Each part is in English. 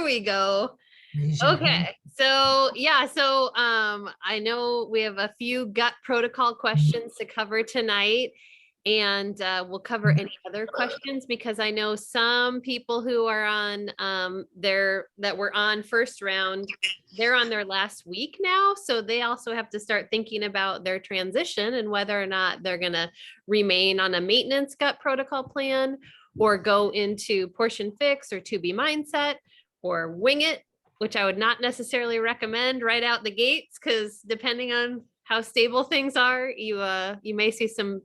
we go. Raise your hand. Okay, so yeah, so I know we have a few gut protocol questions to cover tonight, and we'll cover any other questions because I know some people who are on that were on first round, they're on their last week now, so they also have to start thinking about their transition and whether or not they're gonna remain on a maintenance gut protocol plan or go into portion fix or to be mindset or wing it, which I would not necessarily recommend right out the gates, because depending on how stable things are, you may see some,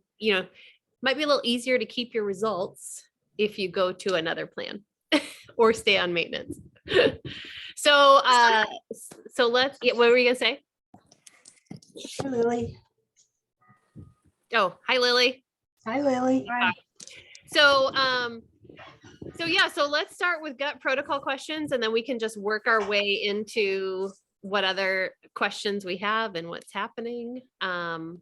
might be a little easier to keep your results if you go to another plan or stay on maintenance. So let's, what were you gonna say? Hi, Lily. Oh, hi, Lily. Hi, Lily. Hi. So yeah, so let's start with gut protocol questions, and then we can just work our way into what other questions we have and what's happening. And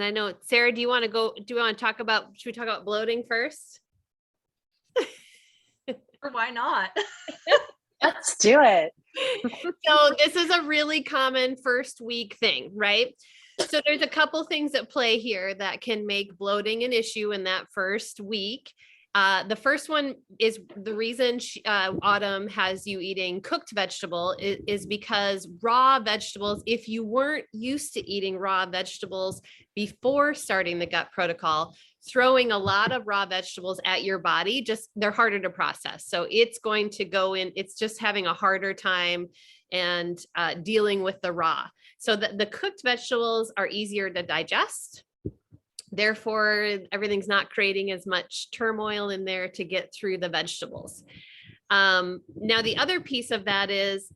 I know, Sarah, do you want to talk about, should we talk about bloating first? Or why not? Let's do it. So this is a really common first week thing, right? So there's a couple things at play here that can make bloating an issue in that first week. The first one is the reason Autumn has you eating cooked vegetable is because raw vegetables, if you weren't used to eating raw vegetables before starting the gut protocol, throwing a lot of raw vegetables at your body, they're harder to process. So it's going to go in, it's just having a harder time and dealing with the raw. So the cooked vegetables are easier to digest. Therefore, everything's not creating as much turmoil in there to get through the vegetables. Now, the other piece of that is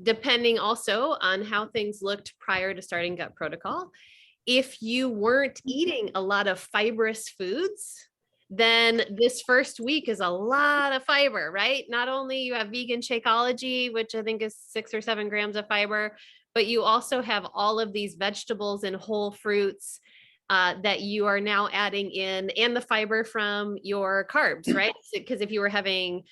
depending also on how things looked prior to starting gut protocol. If you weren't eating a lot of fibrous foods, then this first week is a lot of fiber, right? Not only you have vegan Shakeology, which I think is 6 or 7 grams of fiber, but you also have all of these vegetables and whole fruits that you are now adding in, and the fiber from your carbs, right? Because if you were having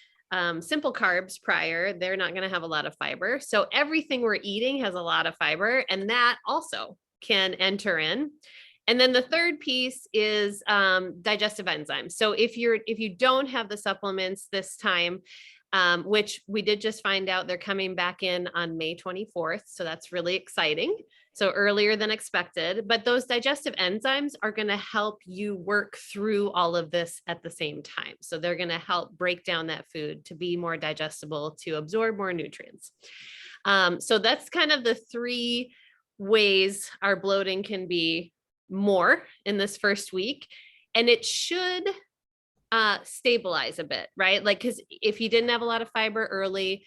simple carbs prior, they're not going to have a lot of fiber. So everything we're eating has a lot of fiber, and that also can enter in. And then the third piece is digestive enzymes. So if you don't have the supplements this time, which we did just find out they're coming back in on May 24th. So that's really exciting. So earlier than expected, but those digestive enzymes are going to help you work through all of this at the same time. So they're going to help break down that food to be more digestible, to absorb more nutrients. So that's kind of the 3 ways our bloating can be more in this first week. And it should stabilize a bit, right? Like, because if you didn't have a lot of fiber early,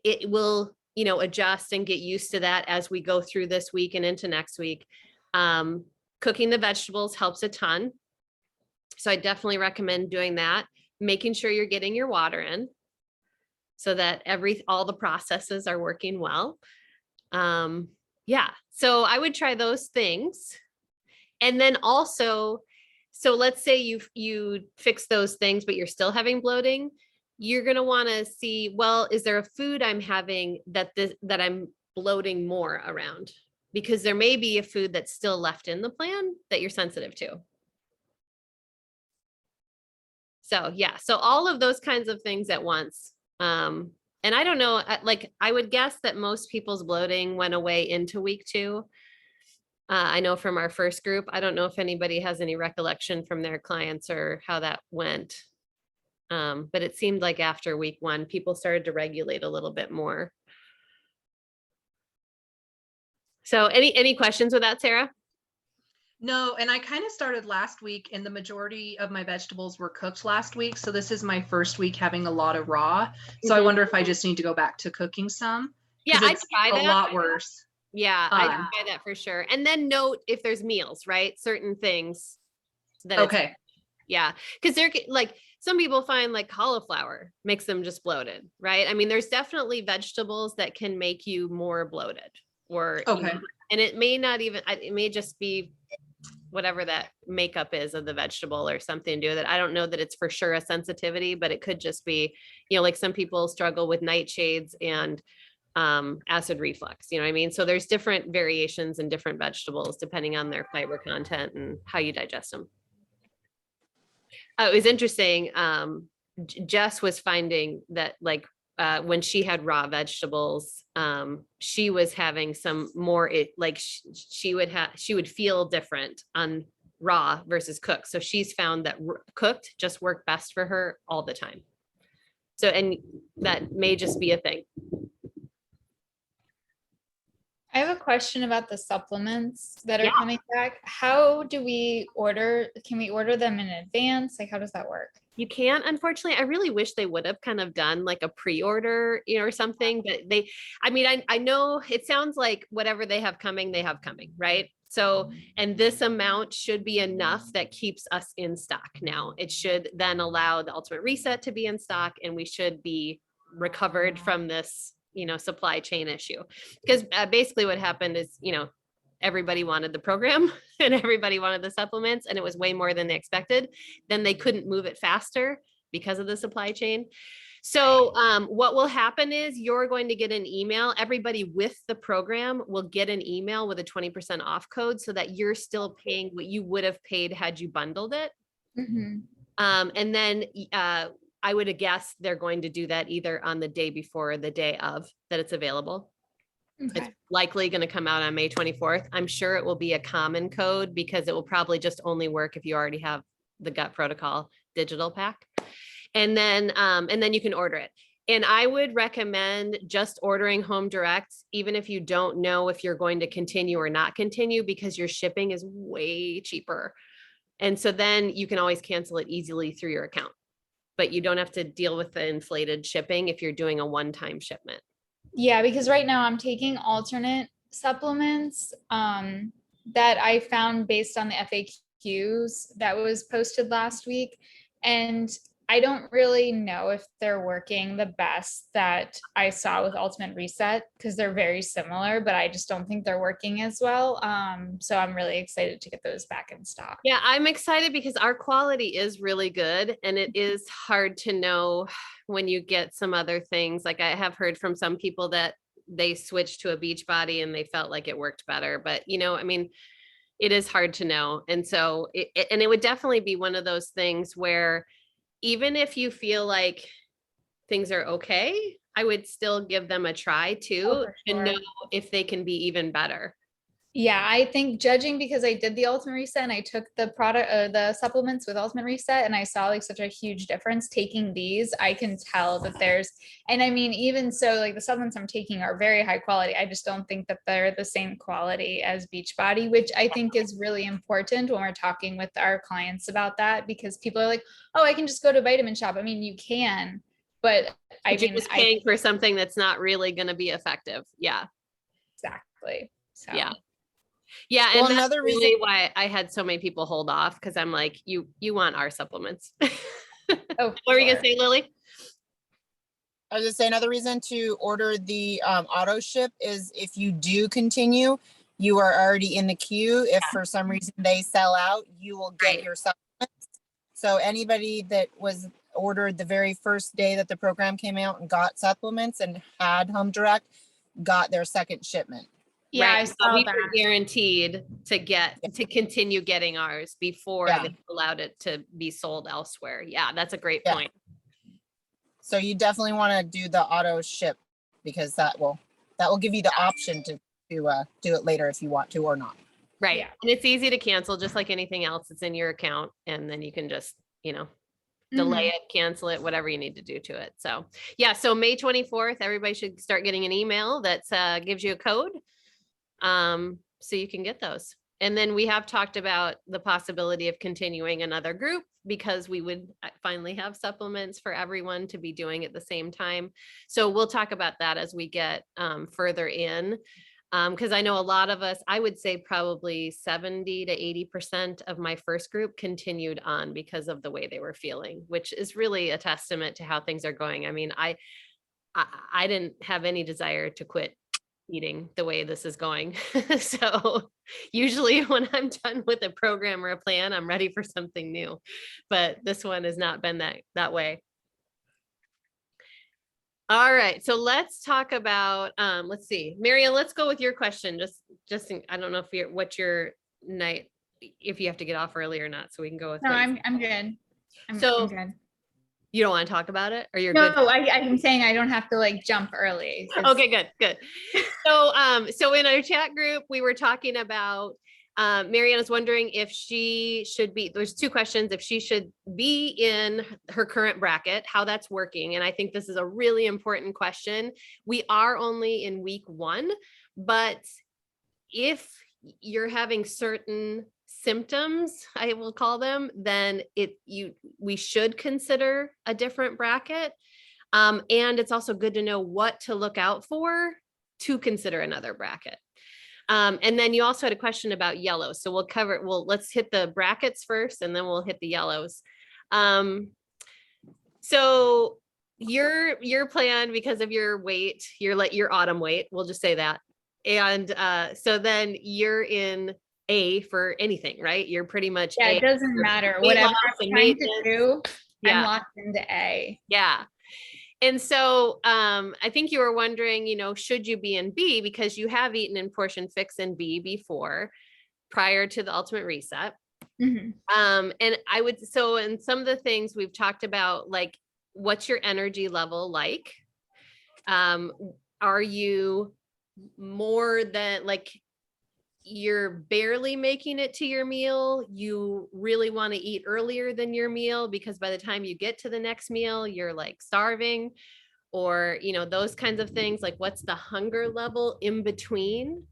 it will adjust and get used to that as we go through this week and into next week. Cooking the vegetables helps a ton. So I definitely recommend doing that. Making sure you're getting your water in so that all the processes are working well. Yeah, so I would try those things. And then also, so let's say you fix those things, but you're still having bloating. You're going to want to see, well, is there a food I'm having that I'm bloating more around? Because there may be a food that's still left in the plan that you're sensitive to. So yeah, so all of those kinds of things at once. And I don't know, like I would guess that most people's bloating went away into week 2. I know from our first group, I don't know if anybody has any recollection from their clients or how that went. But it seemed like after week 1, people started to regulate a little bit more. So any questions with that, Sarah? No, and I kind of started last week, and the majority of my vegetables were cooked last week. So this is my first week having a lot of raw. So I wonder if I just need to go back to cooking some. Yeah, I'd try that. A lot worse. Yeah, I'd try that for sure. And then note if there's meals, right? Certain things that okay. Yeah, because they're like, some people find like cauliflower makes them just bloated, right? I mean, there's definitely vegetables that can make you more bloated, or okay. And it may not even, it may just be whatever that makeup is of the vegetable or something to do with it. I don't know that it's for sure a sensitivity, but it could just be, like some people struggle with nightshades and acid reflux, you know what I mean? So there's different variations in different vegetables depending on their fiber content and how you digest them. It was interesting. Jess was finding that like when she had raw vegetables, she was having some more she would feel different on raw versus cooked. So she's found that cooked just worked best for her all the time. So, and that may just be a thing. I have a question about the supplements that are Yeah. coming back. How do we order? Can we order them in advance? Like, how does that work? You can't, unfortunately. I really wish they would have kind of done like a pre-order, or something, but I know it sounds like whatever they have coming, right? So, and this amount should be enough that keeps us in stock now. It should then allow the Ultimate Reset to be in stock, and we should be recovered from this, supply chain issue. Because basically what happened is, everybody wanted the program and everybody wanted the supplements, and it was way more than they expected. Then they couldn't move it faster because of the supply chain. So what will happen is you're going to get an email. Everybody with the program will get an email with a 20% off code so that you're still paying what you would have paid had you bundled it. Mm-hmm. And then I would have guessed they're going to do that either on the day before or the day of that it's available. Okay. It's likely going to come out on May 24th. I'm sure it will be a common code because it will probably just only work if you already have the Gut Protocol digital pack. And then you can order it. And I would recommend just ordering home direct, even if you don't know if you're going to continue or not continue, because your shipping is way cheaper. And so then you can always cancel it easily through your account, but you don't have to deal with the inflated shipping if you're doing a one-time shipment. Yeah, because right now I'm taking alternate supplements that I found based on the FAQs that was posted last week. And I don't really know if they're working the best that I saw with Ultimate Reset because they're very similar, but I just don't think they're working as well. So I'm really excited to get those back in stock. Yeah, I'm excited because our quality is really good, and it is hard to know when you get some other things. Like I have heard from some people that they switched to a Beachbody and they felt like it worked better, but it is hard to know. And so it would definitely be one of those things where even if you feel like things are okay, I would still give them a try too, to know if they can be even better. Yeah, I think judging because I did the Ultimate Reset and I took the product, the supplements with Ultimate Reset, and I saw like such a huge difference taking these. I can tell that and I mean, even so, like the supplements I'm taking are very high quality. I just don't think that they're the same quality as Beachbody, which I think is really important when we're talking with our clients about that, because people are like, oh, I can just go to Vitamin Shop. I mean, you can, but you're just paying for something that's not really going to be effective. Yeah, exactly. So. Yeah, Well, and that's another really reason why I had so many people hold off, because I'm like, you want our supplements. Oh, what were you gonna say, Lily? I was just saying another reason to order the auto ship is if you do continue, you are already in the queue. If for some reason they sell out, you will get your supplements. So anybody that was ordered the very first day that the program came out and got supplements and had Home Direct got their second shipment. Yeah, Right. I saw we that. were guaranteed to continue getting ours before they allowed it to be sold elsewhere. Yeah, that's a great point. So you definitely want to do the auto ship, because that will give you the option to do it later if you want to or not. Right. Yeah. And it's easy to cancel, just like anything else. It's in your account, and then you can just, delay it, cancel it, whatever you need to do to it. So yeah, so May 24th, everybody should start getting an email that gives you a code. So you can get those. And then we have talked about the possibility of continuing another group, because we would finally have supplements for everyone to be doing at the same time. So we'll talk about that as we get further in. Because I know a lot of us, I would say probably 70 to 80% of my first group continued on because of the way they were feeling, which is really a testament to how things are going. I mean, I didn't have any desire to quit eating the way this is going. So Usually when I'm done with a program or a plan, I'm ready for something new, but this one has not been that way. All right, so let's talk about, let's see, Marianne, let's go with your question. I don't know what your night, if you have to get off early or not, so we can go with. No, what you- I'm good. I'm good. You don't want to talk about it, or you're No, good? I'm saying I don't have to like jump early. Okay, good. So in our chat group, we were talking about, Marianne is wondering if she should be, there's two questions, if she should be in her current bracket, how that's working. And I think this is a really important question. We are only in week 1, but if you're having certain symptoms, I will call them, then we should consider a different bracket. And it's also good to know what to look out for to consider another bracket. And then you also had a question about yellow. So let's hit the brackets first, and then we'll hit the yellows. So your plan, because of your weight, your autumn weight, we'll just say that. And so then you're in A for anything, right? You're pretty much yeah, A. it doesn't matter. Weight Whatever loss I'm and trying to maintenance. do, Yeah. I'm locked into A. Yeah. And so I think you were wondering, should you be in B, because you have eaten in Portion Fix in B before, prior to the Ultimate Reset. Mhm. And and some of the things we've talked about, like, what's your energy level like? Are you more than, like, you're barely making it to your meal, you really want to eat earlier than your meal because by the time you get to the next meal, you're like starving, or, those kinds of things. Like, what's the hunger level in between?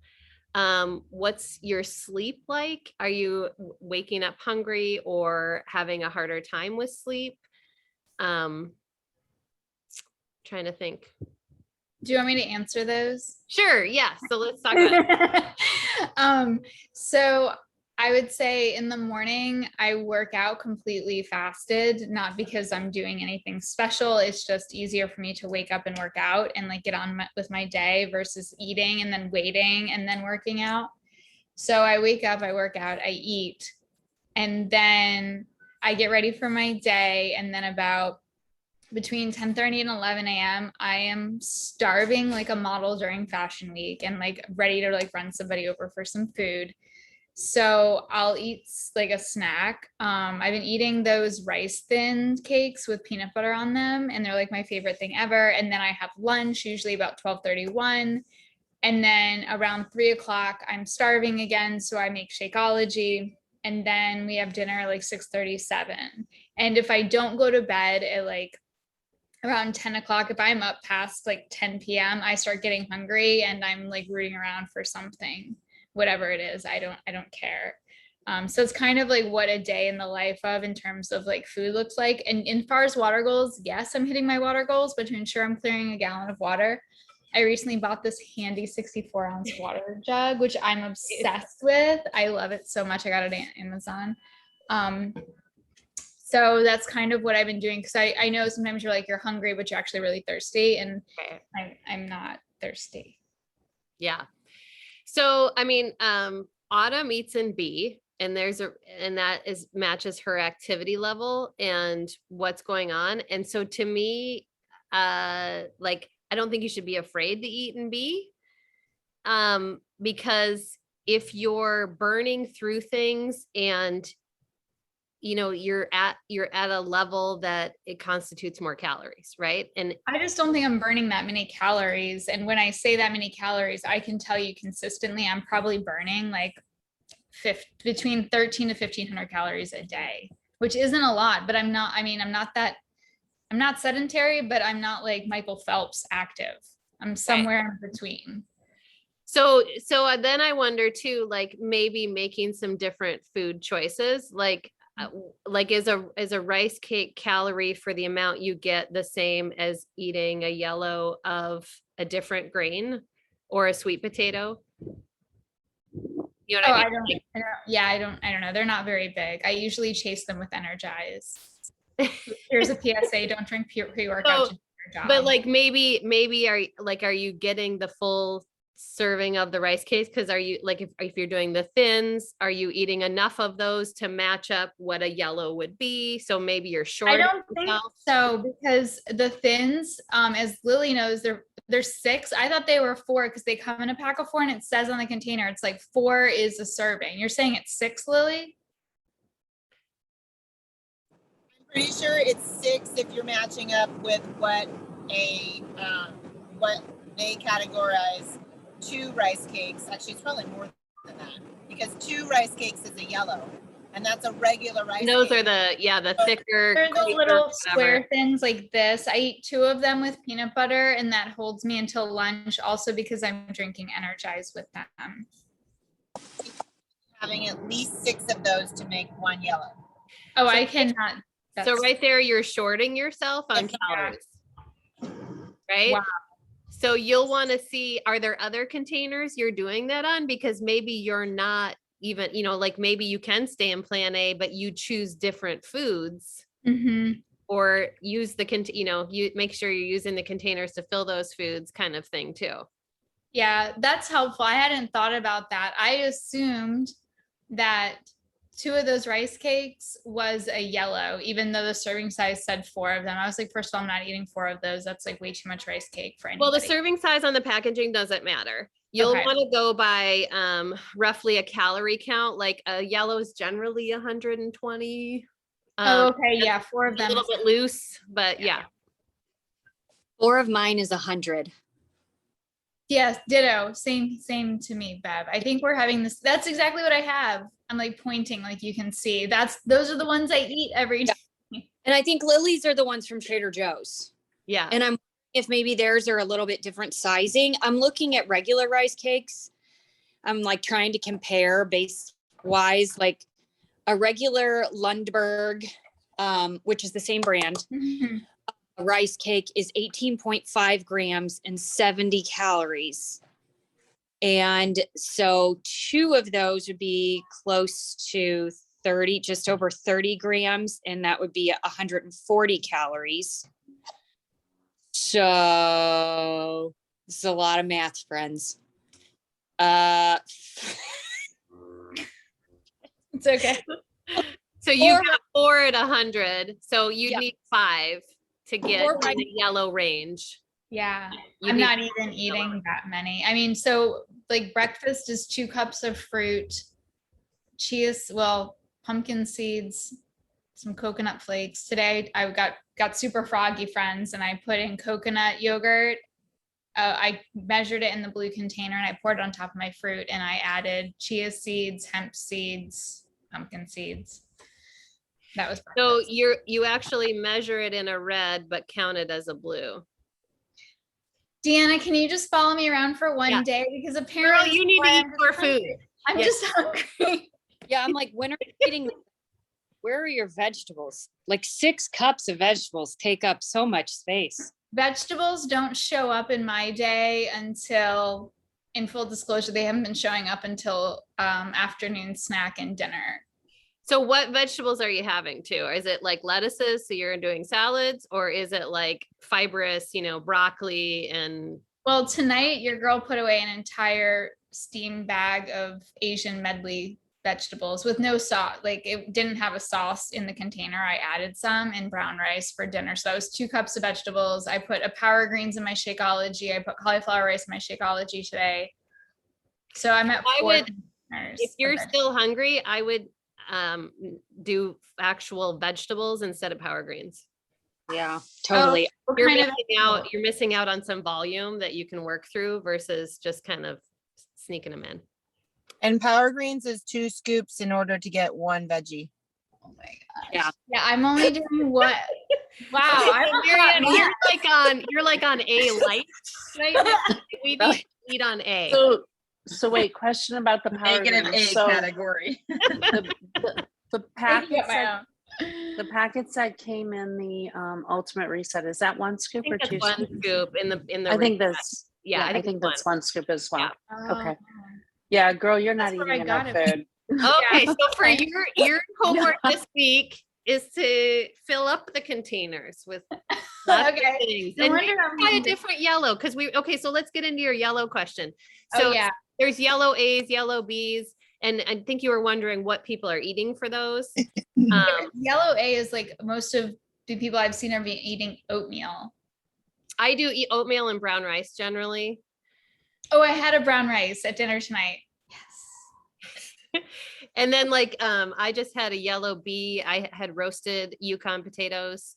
What's your sleep like? Are you waking up hungry or having a harder time with sleep? Trying to think. Do you want me to answer those? Sure. Yeah. So let's talk about it. So I would say in the morning, I work out completely fasted, not because I'm doing anything special. It's just easier for me to wake up and work out and like get on with my day versus eating and then waiting and then working out. So I wake up, I work out, I eat, and then I get ready for my day. And then about between 10:30 and 11 a.m., I am starving like a model during Fashion Week and like ready to like run somebody over for some food. So I'll eat like a snack. I've been eating those rice thin cakes with peanut butter on them, and they're like my favorite thing ever. And then I have lunch, usually about 12:31. And then around 3 o'clock, I'm starving again. So I make Shakeology. And then we have dinner like 6:37. And if I don't go to bed at like around 10 o'clock, if I'm up past like 10 p.m., I start getting hungry and I'm like rooting around for something, whatever it is. I don't care. So it's kind of like what a day in the life of in terms of like food looks like. And in far as water goals, yes, I'm hitting my water goals, but to ensure I'm clearing a gallon of water, I recently bought this handy 64-ounce water jug, which I'm obsessed with. I love it so much. I got it on Amazon. So that's kind of what I've been doing, because I know sometimes you're like, you're hungry, but you're actually really thirsty, and I'm not thirsty. Yeah. So, I mean, Autumn eats in B, and matches her activity level and what's going on. And so to me, like, I don't think you should be afraid to eat in B, because if you're burning through things and you're at a level that it constitutes more calories, right? And I just don't think I'm burning that many calories. And when I say that many calories, I can tell you consistently, I'm probably burning like between 13 to 1500 calories a day, which isn't a lot, but I'm not sedentary, but I'm not like Michael Phelps active. I'm somewhere in between. So then I wonder too, like maybe making some different food choices, like is a rice cake calorie for the amount you get the same as eating a yellow of a different grain or a sweet potato? You know what I mean? I don't know. They're not very big. I usually chase them with Energize. Here's a PSA: don't drink pre-workout. But like maybe are you getting the full serving of the rice cakes? Because are you like, if you're doing the thins, are you eating enough of those to match up what a yellow would be? So maybe you're short. I don't think so, because the thins, as Lily knows, there's 6. I thought they were 4 because they come in a pack of 4 and it says on the container, it's like 4 is a serving. You're saying it's 6, Lily? I'm pretty sure it's 6 if you're matching up with what they categorize 2 rice cakes. Actually, it's probably more than that, because 2 rice cakes is a yellow, and that's a regular rice And those cake. are the thicker. They're the cracker, little whatever. square things like this. I eat 2 of them with peanut butter, and that holds me until lunch, also because I'm drinking Energize with them. Having at least 6 of those to make 1 yellow. Oh, I cannot. So right there, you're shorting yourself on Yeah. calories, right? Wow. So you'll want to see, are there other containers you're doing that on? Because maybe you're not even, like maybe you can stay in plan A, but you choose different foods, Mm-hmm. or use you make sure you're using the containers to fill those foods, kind of thing too. Yeah, that's helpful. I hadn't thought about that. I assumed that 2 of those rice cakes was a yellow, even though the serving size said 4 of them. I was like, first of all, I'm not eating 4 of those. That's like way too much rice cake for anybody. Well, the serving size on the packaging doesn't matter. You'll Okay. want to go by roughly a calorie count. Like a yellow is generally 120. Oh, okay. Yeah, 4 of A them. little bit loose, but yeah. 4 of mine is 100. Yes, ditto. Same to me, Bev. I think we're having this. That's exactly what I have. I'm like pointing, like you can see. Those are the ones I eat every day. And I think Lily's are the ones from Trader Joe's. Yeah. And I'm if maybe theirs are a little bit different sizing. I'm looking at regular rice cakes. I'm like trying to compare base wise, like a regular Lundberg, which is the same brand. Mhm. A rice cake is 18.5 grams and 70 calories. And so 2 of those would be close to 30, just over 30 grams. And that would be 140 calories. So this is a lot of math, friends. It's okay. So you 4 got 4 at 100. So you Yeah. need 5 to get 4 in the yellow range. Yeah. You I'm need not even eating that many. I mean, so like breakfast is 2 cups of fruit, pumpkin seeds, some coconut flakes. Today I got super froggy, friends, and I put in coconut yogurt. I measured it in the blue container and I poured it on top of my fruit, and I added chia seeds, hemp seeds, pumpkin seeds. That was So breakfast. you actually measure it in a red, but count it as a blue. Deanna, can you just follow me around for one Yeah. day? Because Girl, apparently you need to eat more food. I'm Yeah. just hungry. Yeah, I'm like, when are you eating? Where are your vegetables? Like 6 cups of vegetables take up so much space. Vegetables don't show up in my day until, in full disclosure, they haven't been showing up until afternoon snack and dinner. So what vegetables are you having too? Is it like lettuces, so you're doing salads, or is it like fibrous, broccoli and Well, tonight your girl put away an entire steam bag of Asian medley vegetables with no sauce. Like it didn't have a sauce in the container. I added some and brown rice for dinner. So that was 2 cups of vegetables. I put a power greens in my Shakeology. I put cauliflower rice in my Shakeology today. So I'm at 4 containers if of you're vegetables. still hungry, I would do actual vegetables instead of power greens. Yeah, totally. What You're kind of missing out, you're missing out on some volume that you can work through versus just kind of sneaking them in. And power greens is 2 scoops in order to get 1 veggie. Oh my Yeah. gosh. Yeah, I'm only doing what? Wow, I'm a hot Marianne, mess. you're like on A light right now. We need to eat on A. So wait, question about the power Negative greens. A So category. the I can get packets my that own. the packets that came in the ultimate reset, is that 1 I scoop think or that's 2 one scoops? scoop in the I think reset. that's Yeah, I think that's 1 scoop as well. Okay. Oh. Yeah, girl, you're not That's where I eating got enough it. food. Okay, so for Okay. your homework this week is to fill up the containers with Lots of Okay. things. No And wonder maybe I'm try a eating different yellow because okay, so let's get into your yellow question. Oh, So yeah. there's yellow A's, yellow B's, and I think you were wondering what people are eating for those. Yellow A is like most of the people I've seen are eating oatmeal. I do eat oatmeal and brown rice generally. Oh, I had a brown rice at dinner tonight. Yes. And then like I just had a yellow B. I had roasted Yukon potatoes.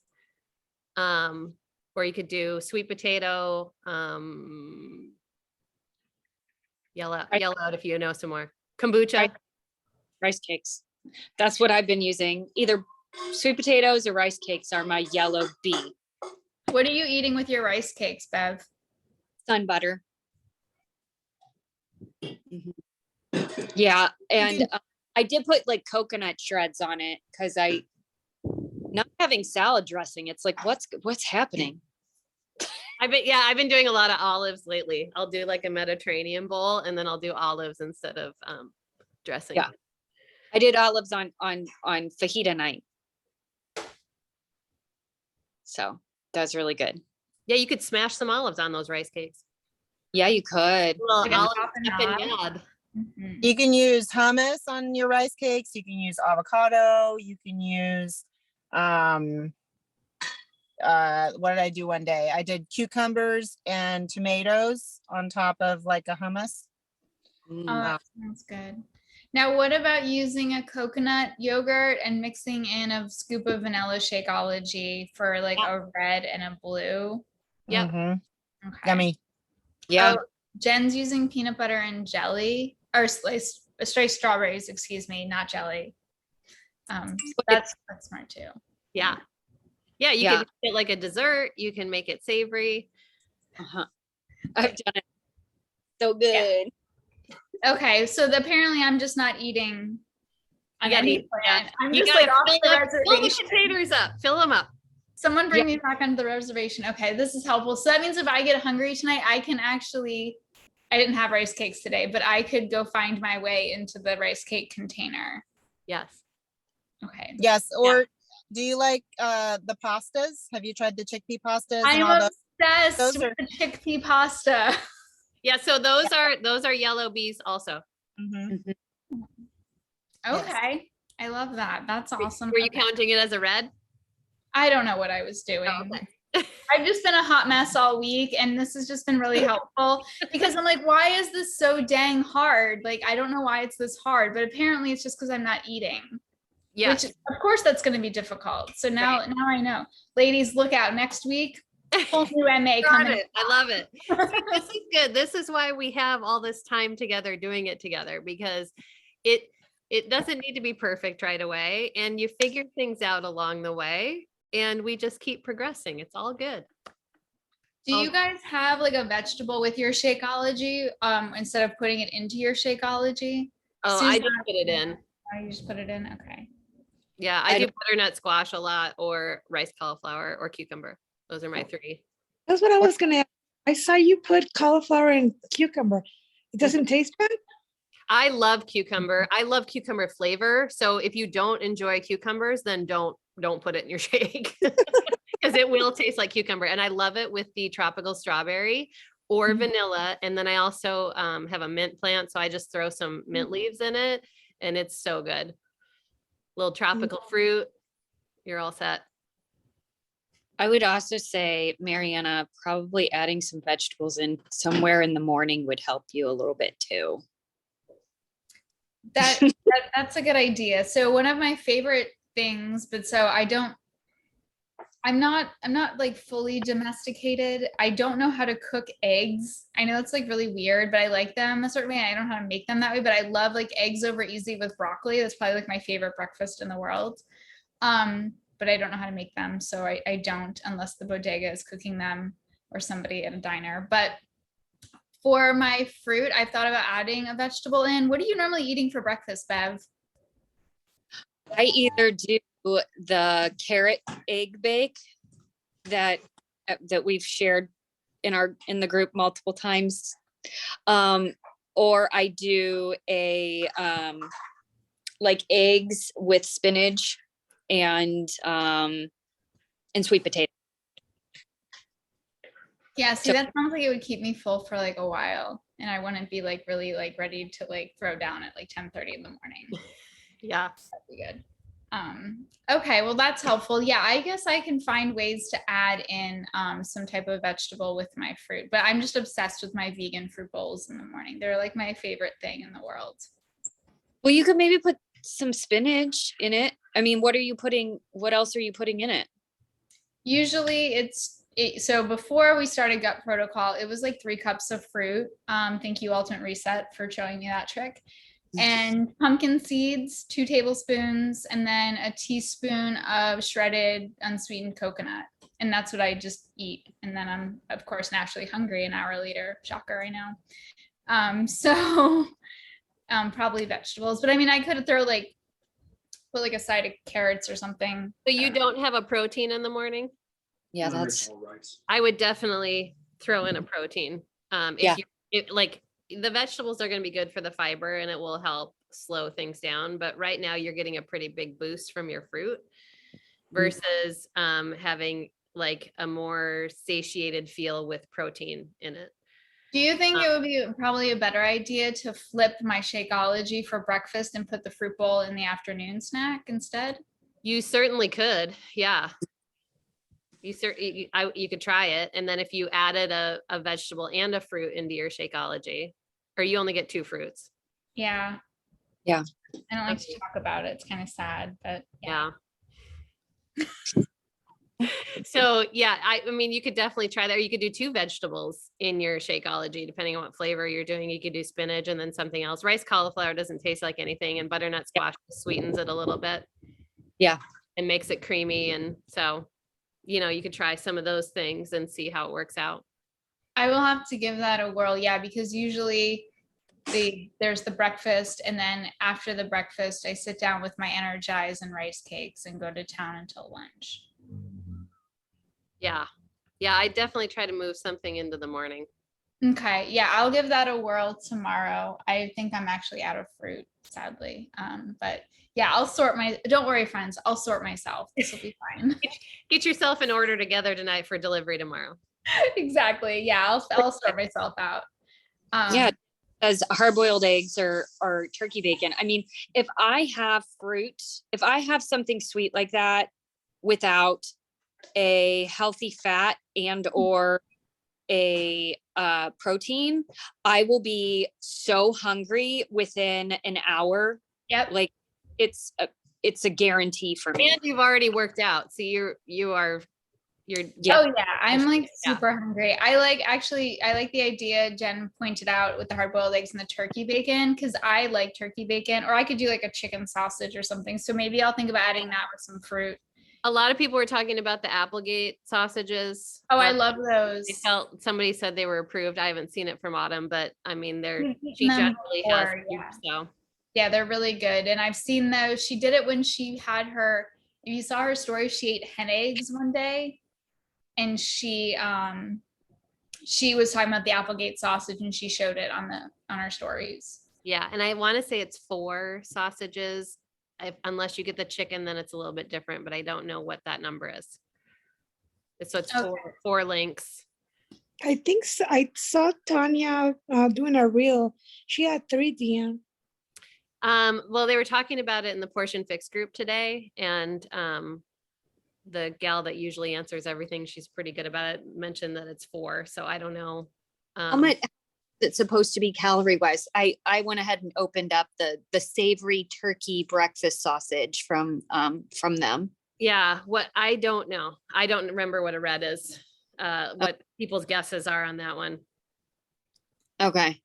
Or you could do sweet potato, yell out if you know some more. Kombucha. Rice cakes. That's what I've been using. Either sweet potatoes or rice cakes are my yellow B. What are you eating with your rice cakes, Bev? Sun butter. Mhm. Yeah, and I did put like coconut shreds on it because I not having salad dressing. It's like what's happening? I've been doing a lot of olives lately. I'll do like a Mediterranean bowl and then I'll do olives instead of dressing. Yeah. I did olives on fajita night. So that's really good. Yeah, you could smash some olives on those rice cakes. Yeah, you could. Well, Like a olives top and up and knob. yad. Mhm. You can use hummus on your rice cakes. You can use avocado. You can use, what did I do one day? I did cucumbers and tomatoes on top of like a hummus. Oh, that sounds good. Now, what about using a coconut yogurt and mixing in a scoop of vanilla Shakeology for like Yeah. a red and a blue? Yep. Mhm. Okay. Yummy. Yeah. Oh, Jen's using peanut butter and jelly or sliced strawberries, excuse me, not jelly. That's smart too. Yeah. Yeah, you Yeah. can make it like a dessert. You can make it savory. Uh-huh. I've done it. So good. Okay, so apparently I'm just not eating on gotta any eat, plan. I'm You just gotta like off the fill the reservation. containers up. Fill them up. Someone bring me back onto the reservation. Okay, this is helpful. So that means if I get hungry tonight, I can actually, I didn't have rice cakes today, but I could go find my way into the rice cake container. Yes. Okay. Yes. Or do you like the pastas? Have you tried the chickpea pastas and I'm all those? obsessed those with are- the chickpea pasta. Yeah, so those are yellow bees also. Mhm. Yes. Okay. I love that. That's awesome. Were you Okay. counting it as a red? I don't know what I was doing. Oh, okay. I've just been a hot mess all week, and this has just been really helpful because I'm like, why is this so dang hard? Like, I don't know why it's this hard, but apparently it's just because I'm not eating. Yes. Which, of course, that's going to be difficult. So now I know. Ladies, look out next week. Whole new MA Got coming. it. I love it. This is good. This is why we have all this time together doing it together because it doesn't need to be perfect right away and you figure things out along the way and we just keep progressing. It's all good. Do you guys have like a vegetable with your Shakeology instead of putting it into your Shakeology? Oh, I Susan- just put it in. Oh, you just put it in? Okay. Yeah, I do butternut squash a lot or rice cauliflower or cucumber. Those are my three. That's what I was gonna ask. I saw you put cauliflower and cucumber. It doesn't taste bad? I love cucumber. I love cucumber flavor. So if you don't enjoy cucumbers, then don't put it in your shake because it will taste like cucumber. And I love it with the tropical strawberry or vanilla. And then I also have a mint plant. So I just throw some mint leaves in it and it's so good. Little tropical fruit. You're all set. I would also say, Mariana, probably adding some vegetables in somewhere in the morning would help you a little bit too. That's a good idea. So one of my favorite things, but so I'm not like fully domesticated. I don't know how to cook eggs. I know it's like really weird, but I like them a certain way. I don't know how to make them that way, but I love like eggs over easy with broccoli. That's probably like my favorite breakfast in the world. But I don't know how to make them. So I don't unless the bodega is cooking them or somebody at a diner. But for my fruit, I've thought about adding a vegetable in. What are you normally eating for breakfast, Bev? I either do the carrot egg bake that we've shared in the group multiple times, or I do a like eggs with spinach and sweet potato. Yeah, see, So- that sounds like it would keep me full for like a while, and I wouldn't be like really like ready to like throw down at like 10:30 in the morning. Yeah. That'd be good. Okay, well, that's helpful. Yeah, I guess I can find ways to add in some type of vegetable with my fruit, but I'm just obsessed with my vegan fruit bowls in the morning. They're like my favorite thing in the world. Well, you could maybe put some spinach in it. I mean, what else are you putting in it? Usually so before we started gut protocol, it was like 3 cups of fruit. Thank you, Ultimate Reset, for showing me that trick. And pumpkin seeds, 2 tablespoons, and then a teaspoon of shredded unsweetened coconut. And that's what I just eat. And then I'm, of course, naturally hungry an hour later. Shocker, I know. So probably vegetables. But I mean, I could put like a side of carrots or something. So you don't have a protein in the morning? Yeah, that's I would definitely throw in a protein. Yeah. Like the vegetables are going to be good for the fiber and it will help slow things down. But right now you're getting a pretty big boost from your fruit versus having like a more satiated feel with protein in it. Do you think it would be probably a better idea to flip my Shakeology for breakfast and put the fruit bowl in the afternoon snack instead? You certainly could. Yeah. You could try it. And then if you added a vegetable and a fruit into your Shakeology, or you only get 2 fruits. Yeah. Yeah. I don't like to talk about it. It's kind of sad, but yeah. So yeah, I mean, you could definitely try that. Or you could do 2 vegetables in your Shakeology, depending on what flavor you're doing. You could do spinach and then something else. Rice cauliflower doesn't taste like anything, and butternut squash sweetens it a little bit. Yeah. And makes it creamy. And so, you could try some of those things and see how it works out. I will have to give that a whirl. Yeah, because usually there's the breakfast, and then after the breakfast, I sit down with my Energize and rice cakes and go to town until lunch. Yeah. Yeah, I definitely try to move something into the morning. Okay, yeah, I'll give that a whirl tomorrow. I think I'm actually out of fruit, sadly. But yeah, don't worry, friends, I'll sort myself. This will be fine. Get yourself in order together tonight for delivery tomorrow. Exactly. Yeah, I'll sort myself out. Yeah, as hard-boiled eggs or turkey bacon. I mean, if I have something sweet like that without a healthy fat and or a protein, I will be so hungry within an hour. Yep. Like it's a guarantee for me. And you've already worked out. So you're Oh yeah, I'm like Yeah. super hungry. I like the idea Jen pointed out with the hard-boiled eggs and the turkey bacon, because I like turkey bacon, or I could do like a chicken sausage or something. So maybe I'll think about adding that with some fruit. A lot of people were talking about the Applegate sausages. Oh, I love those. Somebody said they were approved. I haven't seen it from Autumn, but I mean, We've she eaten them generally has. before, yeah. So Yeah, they're really good. And I've seen those. She did it when she had if you saw her story, she ate hen eggs one day. And she was talking about the Applegate sausage, and she showed it on her stories. yeah, and I want to say it's 4 sausages. Unless you get the chicken, then it's a little bit different, but I don't know what that number is. So it's Okay. 4 links. I think so. I saw Tanya doing a reel. She had 3 DM. Well, they were talking about it in the Portion Fix group today, and the gal that usually answers everything, she's pretty good about it, mentioned that it's 4. So I don't know. How much it's supposed to be calorie wise? I went ahead and opened up the savory turkey breakfast sausage from them. Yeah, what I don't know. I don't remember what a red is. What people's guesses are on that one. Okay.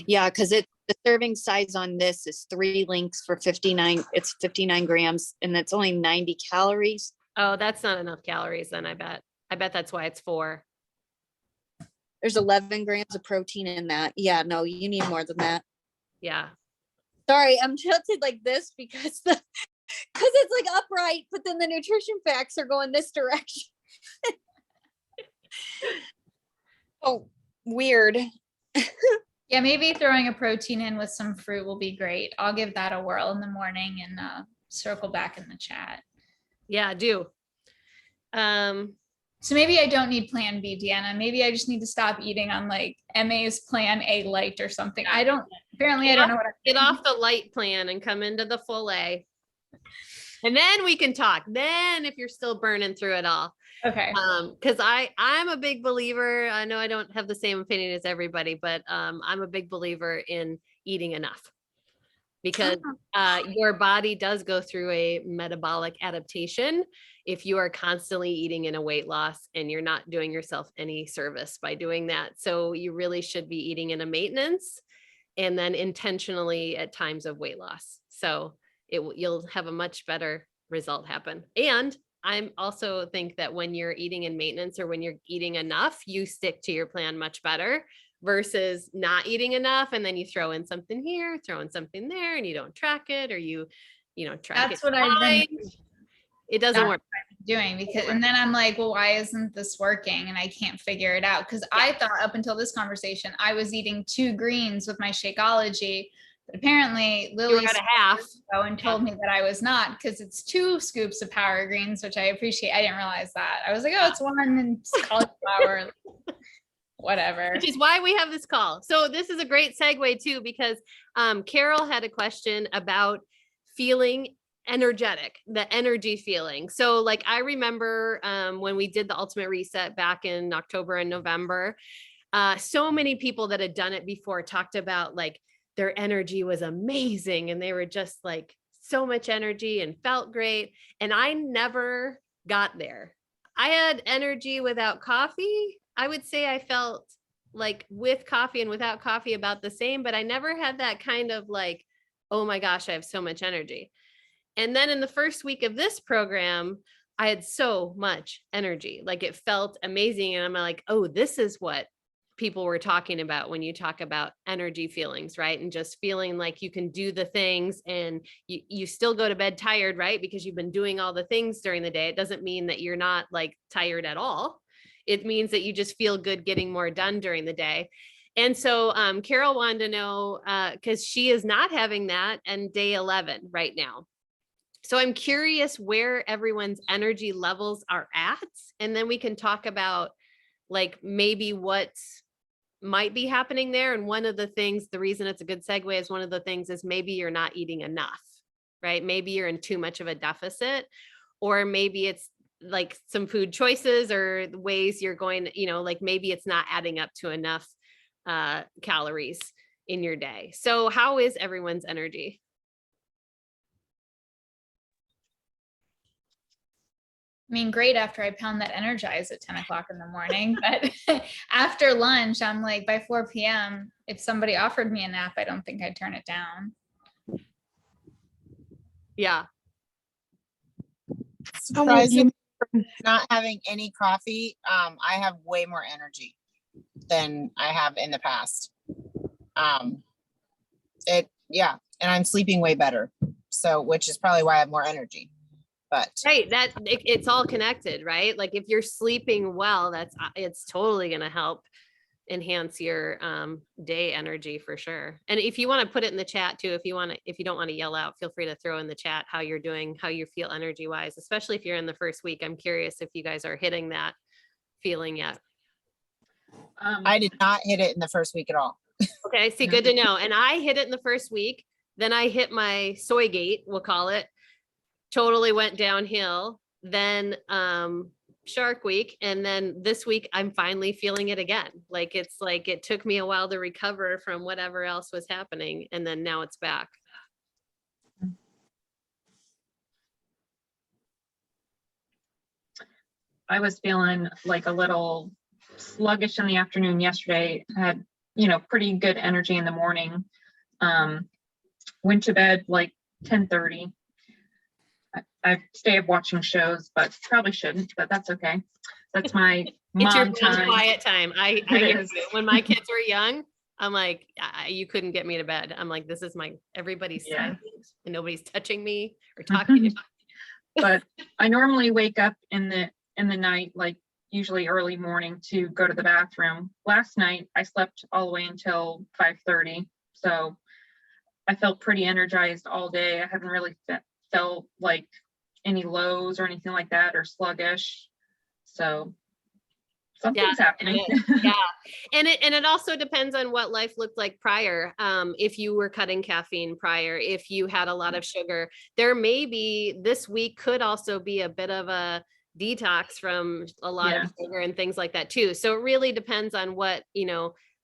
Yeah, because the serving size on this is 3 links for 59. It's 59 grams, and it's only 90 calories. Oh, that's not enough calories then, I bet. I bet that's why it's 4. There's 11 grams of protein in that. Yeah, no, you need more than that. Yeah. Sorry, I'm tilted like this because it's like upright, but then the nutrition facts are going this direction. Oh, weird. Yeah, maybe throwing a protein in with some fruit will be great. I'll give that a whirl in the morning and circle back in the chat. Yeah, do. So maybe I don't need plan B, Deanna. Maybe I just need to stop eating on like MA's plan A light or something. I don't, apparently I don't know what Get off the light plan and come into the full A. And then we can talk. Then if you're still burning through it all. Okay. Because I'm a big believer. I know I don't have the same opinion as everybody, but I'm a big believer in eating enough. Because your body does go through a metabolic adaptation if you are constantly eating in a weight loss, and you're not doing yourself any service by doing that. So you really should be eating in a maintenance and then intentionally at times of weight loss. So you'll have a much better result happen. And I'm also think that when you're eating in maintenance or when you're eating enough, you stick to your plan much better versus not eating enough. And then you throw in something here, throw in something there, and you don't track it, or you track That's it. what I've been It doesn't work. doing, because, and then I'm like, well, why isn't this working? And I can't figure it out. Cause I thought up until this conversation, I was eating 2 greens with my Shakeology, but apparently You were Lily at a half. and told me that I was not, because it's 2 scoops of Power Greens, which I appreciate. I didn't realize that. I was like, oh, it's 1 and it's cauliflower, whatever. Which is why we have this call. So this is a great segue too, because Carol had a question about feeling energetic, the energy feeling. So like, I remember when we did the Ultimate Reset back in October and November, so many people that had done it before talked about like their energy was amazing and they were just like so much energy and felt great. And I never got there. I had energy without coffee. I would say I felt like with coffee and without coffee about the same, but I never had that kind of like, oh my gosh, I have so much energy. And then in the first week of this program, I had so much energy, like it felt amazing. And I'm like, oh, this is what people were talking about when you talk about energy feelings, right? And just feeling like you can do the things and you still go to bed tired, right? Because you've been doing all the things during the day. It doesn't mean that you're not like tired at all. It means that you just feel good getting more done during the day. And so Carol wanted to know, because she is not having that and day 11 right now. So I'm curious where everyone's energy levels are at. And then we can talk about like maybe what might be happening there. And one of the things, the reason it's a good segue is one of the things is maybe you're not eating enough, right? Maybe you're in too much of a deficit, or maybe it's like some food choices or the ways you're going, like maybe it's not adding up to enough calories in your day. So how is everyone's energy? I mean, great after I pound that Energize at 10 o'clock in the morning, but after lunch, I'm like, by 4 p.m., if somebody offered me a nap, I don't think I'd turn it down. Yeah. Surprisingly, not having any coffee, I have way more energy than I have in the past. And I'm sleeping way better. So, which is probably why I have more energy. But right, it's all connected, right? Like if you're sleeping well, it's totally going to help enhance your day energy for sure. And if you want to put it in the chat too, if you don't want to yell out, feel free to throw in the chat how you're doing, how you feel energy wise, especially if you're in the first week. I'm curious if you guys are hitting that feeling yet. I did not hit it in the first week at all. Okay, see, good to know. And I hit it in the first week. Then I hit my soy gate, we'll call it. Totally went downhill. Then Shark Week, and then this week I'm finally feeling it again. Like it's like it took me a while to recover from whatever else was happening, and then now it's back. I was feeling like a little sluggish in the afternoon yesterday. Had pretty good energy in the morning. Went to bed like 10:30. I stay up watching shows, but probably shouldn't, but that's okay. That's my It's your mom time. quiet time. I hear you. When my kids were young, I'm like, you couldn't get me to bed. I'm like, this is everybody's silent and nobody's touching me or talking to me. But I normally wake up in the night, like usually early morning, to go to the bathroom. Last night I slept all the way until 5:30. So I felt pretty energized all day. I haven't really felt like any lows or anything like that, or sluggish. So Something's happening. Yeah. And it also depends on what life looked like prior. If you were cutting caffeine prior, if you had a lot of sugar, there may be, this week could also be a bit of a detox from a lot Yeah. of sugar and things like that too. So it really depends on what,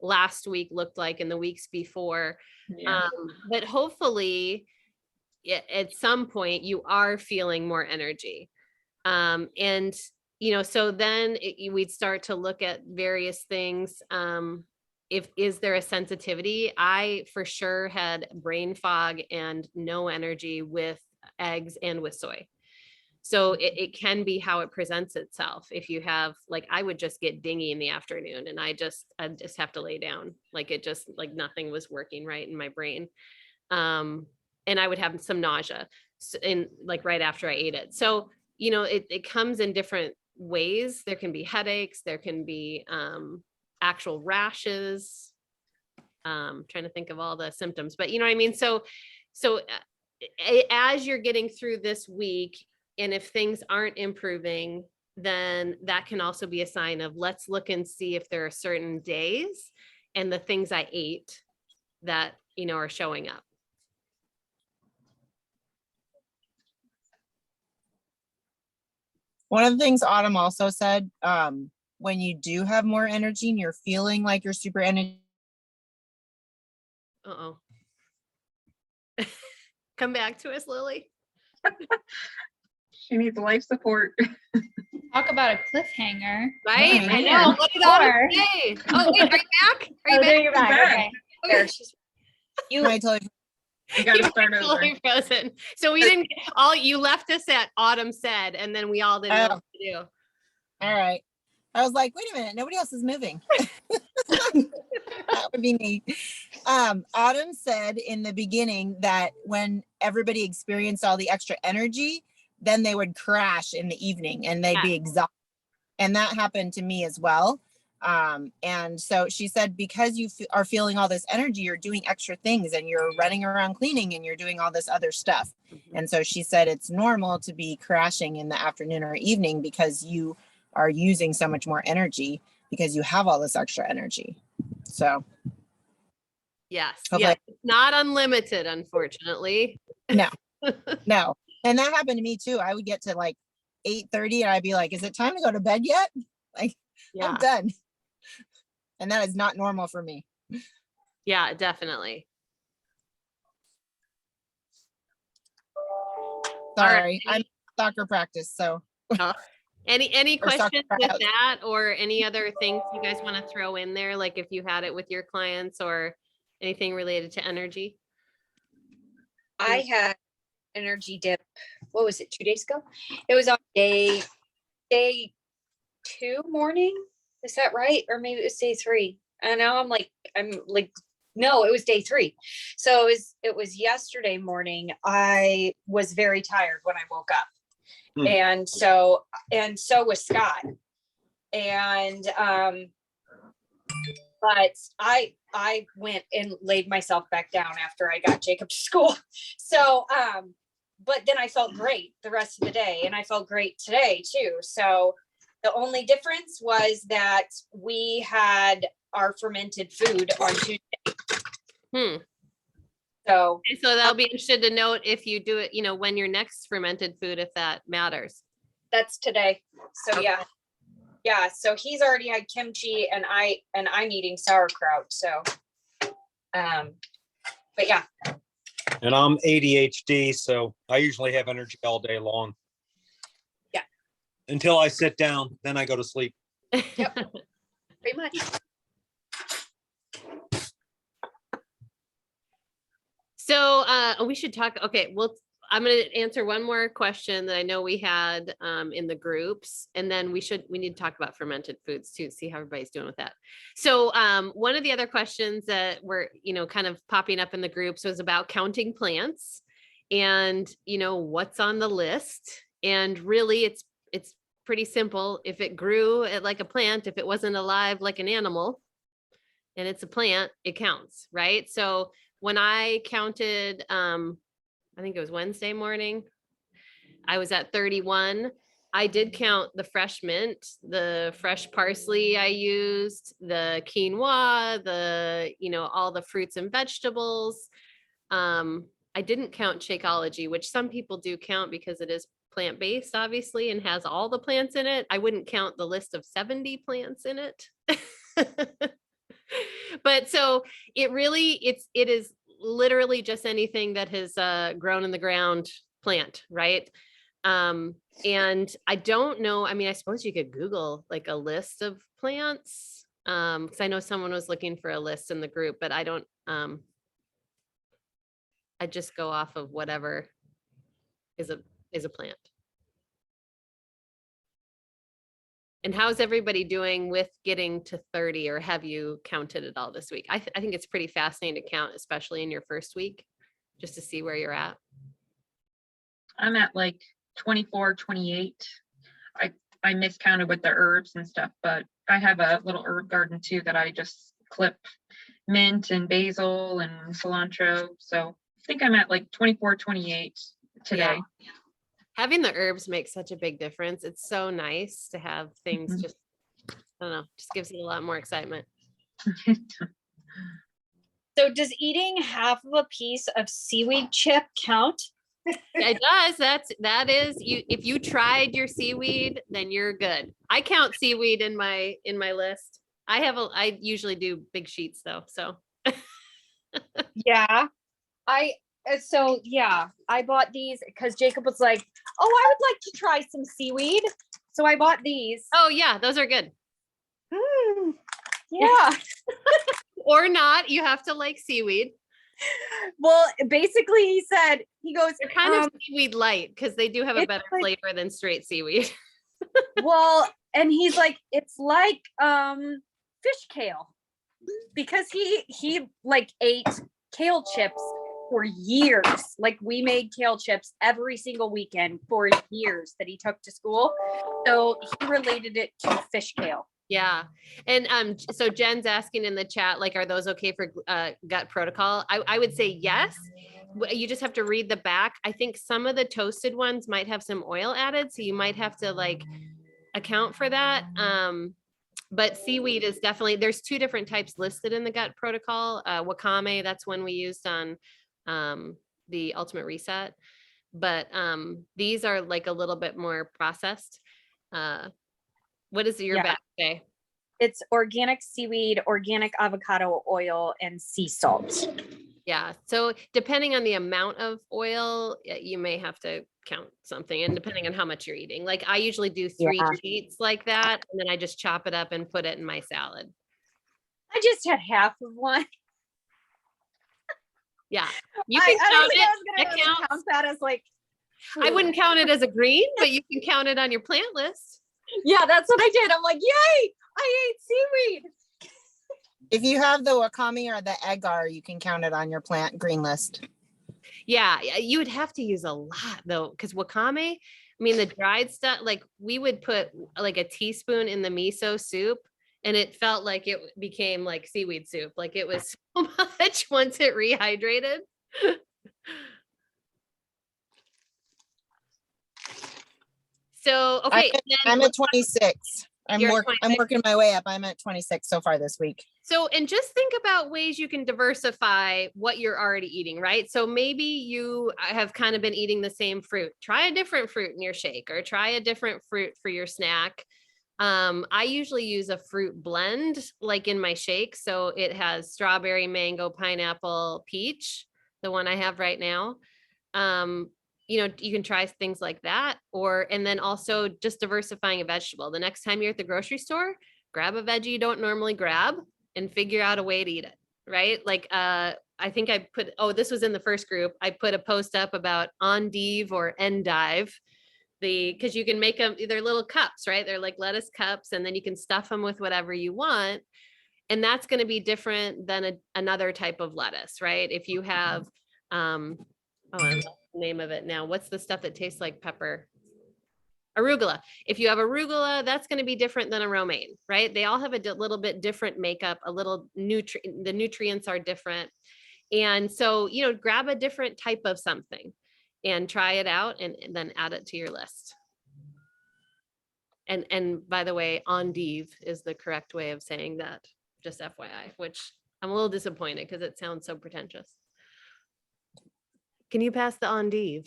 last week looked like in the weeks before. Yeah. But hopefully at some point you are feeling more energy. And so then we'd start to look at various things. Is there a sensitivity? I for sure had brain fog and no energy with eggs and with soy. So it can be how it presents itself. If you have, like, I would just get dingy in the afternoon and I just have to lay down. Like it just, like nothing was working right in my brain. And I would have some nausea in like right after I ate it. So, it comes in different ways. There can be headaches, there can be actual rashes. Trying to think of all the symptoms, but you know what I mean? So as you're getting through this week, and if things aren't improving, then that can also be a sign of, let's look and see if there are certain days and the things I ate that, are showing up. One of the things Autumn also said, when you do have more energy and you're feeling like you're super energy. Uh-oh. Come back to us, Lily. She needs life support. Talk about a cliffhanger. Right? I Yeah. know. What did Autumn Or- say? Oh, wait, are you back? Are you Oh, there back? you're back. back. Okay. There, she's- I totally You gotta You start were over. totally frozen. So we didn't, you left us at Autumn said, and then we all didn't know what to do. All right. I was like, wait a minute, nobody else is moving. That would be me. Autumn said in the beginning that when everybody experienced all the extra energy, then they would crash in the evening and they'd be exhausted. And that happened to me as well. And so she said, because you are feeling all this energy, you're doing extra things and you're running around cleaning and you're doing all this other stuff. And so she said, it's normal to be crashing in the afternoon or evening because you are using so much more energy because you have all this extra energy. So Yes. hopefully- Yeah. Not unlimited, unfortunately. No. And that happened to me too. I would get to like 8:30 and I'd be like, is it time to go to bed yet? Like, I'm done. And that is not normal for me. Yeah, definitely. Sorry. All right. I'm soccer practice. So Any Or soccer questions with tryouts. that, or any other things you guys want to throw in there? Like if you had it with your clients or anything related to energy? I had energy dip. What was it? 2 days ago? It was on day 2 morning. Is that right? Or maybe it was day 3. And now I'm like, no, it was day 3. So it was yesterday morning. I was very tired when I woke up. And so was Scott. And but I went and laid myself back down after I got Jacob to school. So but then I felt great the rest of the day, and I felt great today too. So the only difference was that we had our fermented food on Tuesday. So that'll be interested to note if you do it, when your next fermented food, if that matters. that's today. So Okay. yeah. So he's already had kimchi, and I'm eating sauerkraut. So, but yeah. And I'm ADHD, so I usually have energy all day long. Yeah. Until I sit down, then I go to sleep. Pretty much. So we should talk. Okay, well, I'm going to answer one more question that I know we had in the groups, and then we need to talk about fermented foods too, see how everybody's doing with that. So one of the other questions that were, kind of popping up in the groups was about counting plants and, what's on the list. And really it's pretty simple. If it grew like a plant, if it wasn't alive like an animal and it's a plant, it counts, right? So when I counted, I think it was Wednesday morning, I was at 31. I did count the fresh mint, the fresh parsley I used, the quinoa, all the fruits and vegetables. I didn't count Shakeology, which some people do count because it is plant-based, obviously, and has all the plants in it. I wouldn't count the list of 70 plants in it. But so it is literally just anything that has grown in the ground plant, right? And I don't know, I mean, I suppose you could Google like a list of plants. Because I know someone was looking for a list in the group, but I don't, I just go off of whatever is a plant. And how's everybody doing with getting to 30, or have you counted it all this week? I think it's pretty fascinating to count, especially in your first week, just to see where you're at. I'm at like 24, 28. I miscounted with the herbs and stuff, but I have a little herb garden too that I just clip mint and basil and cilantro. So I think I'm at like 24, 28 today. Yeah. Having the herbs makes such a big difference. It's so nice to have things just, I don't know, just gives it a lot more excitement. So does eating half of a piece of seaweed chip count? It does. That is you. If you tried your seaweed, then you're good. I count seaweed in my list. I usually do big sheets though. So Yeah. I bought these because Jacob was like, oh, I would like to try some seaweed. So I bought these. oh yeah, those are good. Yeah. Or not. You have to like seaweed. Well, basically he said, he goes, They're kind of seaweed light because they do have a it's better like- flavor than straight seaweed. well, and he's like, it's like fish kale, because he like ate kale chips for years. Like we made kale chips every single weekend for years that he took to school. So he related it to fish kale. Yeah. And so Jen's asking in the chat, like, are those okay for gut protocol? I would say yes. You just have to read the back. I think some of the toasted ones might have some oil added, so you might have to like account for that. But seaweed is definitely, there's two different types listed in the gut protocol. Wakame, that's one we used on the Ultimate Reset. But these are like a little bit more processed. What does your back say? It's organic seaweed, organic avocado oil, and sea salt. Yeah. So depending on the amount of oil, you may have to count something, and depending on how much you're eating. Like I usually do 3 sheets like that, and then I just chop it up and put it in my salad. I just had half of one. Yeah. You can count it. That counts. Count that as like I wouldn't count it as a green, but you can count it on your plant list. Yeah, that's what I did. I'm like, yay, I ate seaweed. If you have the wakame or the agar, you can count it on your plant green list. Yeah, you would have to use a lot though, because wakame, I mean, the dried stuff, like we would put like a teaspoon in the miso soup, and it felt like it became like seaweed soup. Like it was so much once it rehydrated. So, okay. I'm at 26. I'm You're at I'm 26? working my way up. I'm at 26 so far this week. So, and just think about ways you can diversify what you're already eating, right? So maybe you have kind of been eating the same fruit. Try a different fruit in your shake, or try a different fruit for your snack. I usually use a fruit blend like in my shake. So it has strawberry, mango, pineapple, peach, the one I have right now. You can try things like that, and then also just diversifying a vegetable. The next time you're at the grocery store, grab a veggie you don't normally grab and figure out a way to eat it, right? Like, I think I put, this was in the first group. I put a post up about endive or endive, because you can make them, they're little cups, right? They're like lettuce cups, and then you can stuff them with whatever you want. And that's going to be different than another type of lettuce, right? If you have, I lost the name of it now. What's the stuff that tastes like pepper? Arugula. If you have arugula, that's going to be different than a romaine, right? They all have a little bit different makeup, the nutrients are different. And so, grab a different type of something and try it out, and then add it to your list. And by the way, endive is the correct way of saying that, just FYI, which I'm a little disappointed because it sounds so pretentious. Can you pass the endive?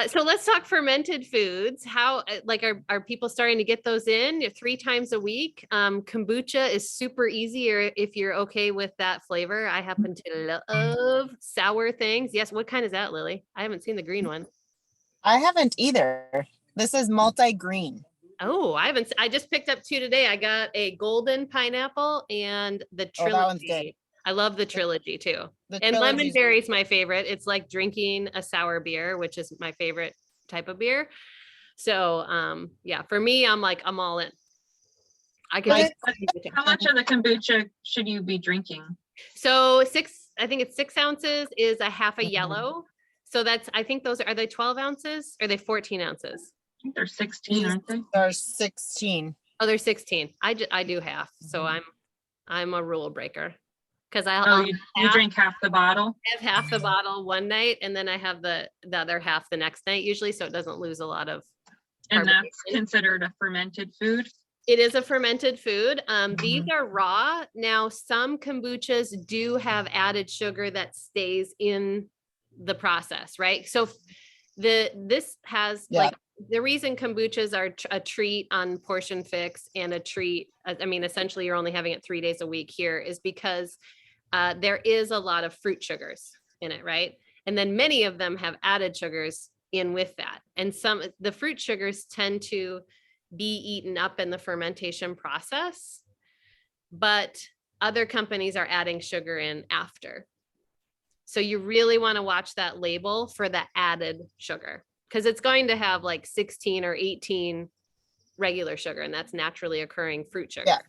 So let's talk fermented foods. How, like, are people starting to get those in 3 times a week? Kombucha is super easy, or if you're okay with that flavor. I happen to love sour things. Yes, what kind is that, Lily? I haven't seen the green one. I haven't either. This is multi-green. Oh, I just picked up 2 today. I got a golden pineapple and the Oh, that one's good. trilogy. I love the trilogy too. The And lemon trilogy's berry is my favorite. It's like drinking a sour beer, which is my favorite type of beer. So yeah, for me, I'm all in. I can But just How much of the kombucha should you be drinking? so I think it's 6 ounces is a half a Mhm. yellow. So I think those are they 12 ounces? Or are they 14 ounces? I think they're 16, aren't they? They're 16. Oh, they're 16. I do half. So Mhm. I'm a rule breaker. Because Oh, I'll you half- drink half the bottle? have half the bottle one night and then I have the other half the next night usually, so it doesn't lose a lot of And that's carbonation. considered a fermented food? It is a fermented food. These Mhm. are raw. Now, some kombuchas do have added sugar that stays in the process, right? So this has Yeah. like the reason kombuchas are a treat on Portion Fix and a treat, I mean, essentially you're only having it 3 days a week here, is because there is a lot of fruit sugars in it, right? And then many of them have added sugars in with that. And the fruit sugars tend to be eaten up in the fermentation process, but other companies are adding sugar in after. So you really want to watch that label for the added sugar, because it's going to have like 16 or 18 regular sugar, and that's naturally occurring fruit sugar. Yeah.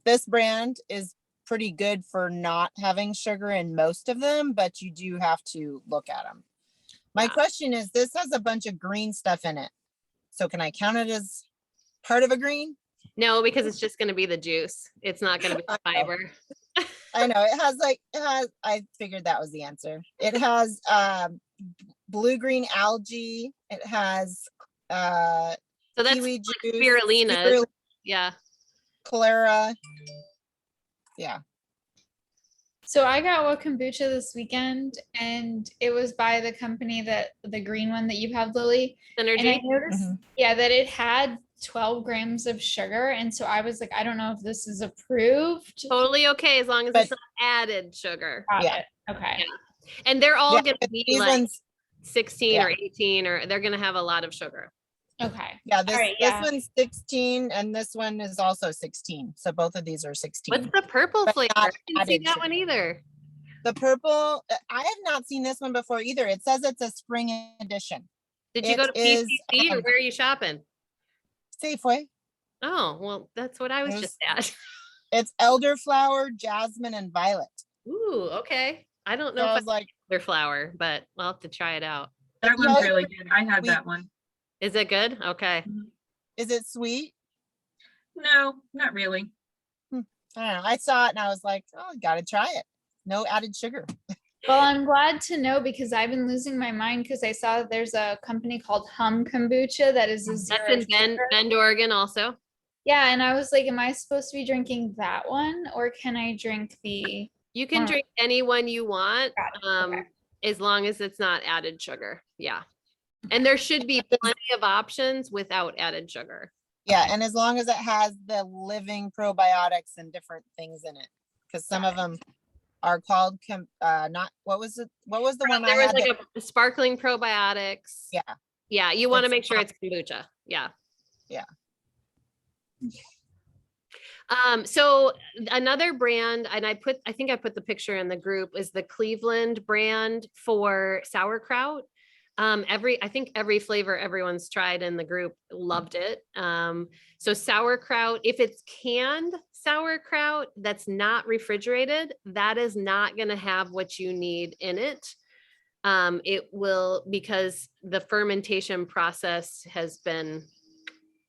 This brand is pretty good for not having sugar in most of them, but you do have to look at them. My Yeah. question is, this has a bunch of green stuff in it. So can I count it as part of a green? No, because it's just going to be the juice. It's not going to be the I know. fiber. I know I figured that was the answer. It has blue-green algae. It has So that's kiwi like juice, spirulina. Yeah. chlorella. Yeah. So I got what kombucha this weekend, and it was by the company the green one that you have, Lily. And I Synergy. noticed, Mhm. yeah, that it had 12 grams of sugar. And so I was like, I don't know if this is approved. Totally okay as long as But- it's not added sugar. Got Yeah. it. Okay. Yeah. And they're all Yeah, going to but be these like ones, 16 Yeah. or 18, or they're going to have a lot of sugar. Okay. yeah, this right, yeah. one's 16 and this one is also 16. So both of these are 16. What's the purple But flavor? not I didn't see added that sugar. one either. The purple, I have not seen this one before either. It says it's a spring edition. Did you It go to is, PCC or where are you shopping? Safeway. Oh, well, that's what I was There's- just at. It's elderflower, jasmine, and violet. Ooh, okay. I don't So know I if was like, their flower, but I'll have to try it out. That No, one's really good. I had we- that one. Is it good? Okay. is it sweet? No, not really. I don't know. I saw it and I was like, oh, gotta try it. No added sugar. Well, I'm glad to know because I've been losing my mind because I saw that there's a company called Hum Kombucha that is a That's zero in sugar. Bend, Oregon also. Yeah, and I was like, am I supposed to be drinking that one or can I drink the You can Wow. drink any one you want, Got it, okay. as long as it's not added sugar. Yeah. And there should be plenty of options without added sugar. Yeah, and as long as it has the living probiotics and different things in it, because some of them are called not what was it? What was the one I There was had? like that- a sparkling probiotics. Yeah. Yeah, you want to It's make sure not- it's kombucha. Yeah. Yeah. So another brand, and I think I put the picture in the group, is the Cleveland brand for sauerkraut. I think every flavor everyone's tried in the group loved it. So sauerkraut, if it's canned sauerkraut that's not refrigerated, that is not going to have what you need in it. It will, because the fermentation process has been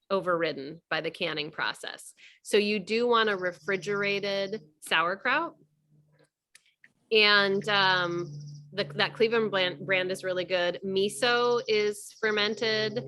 overridden by the canning process. So you do want a refrigerated sauerkraut. And that Cleveland brand is really good. Miso is fermented.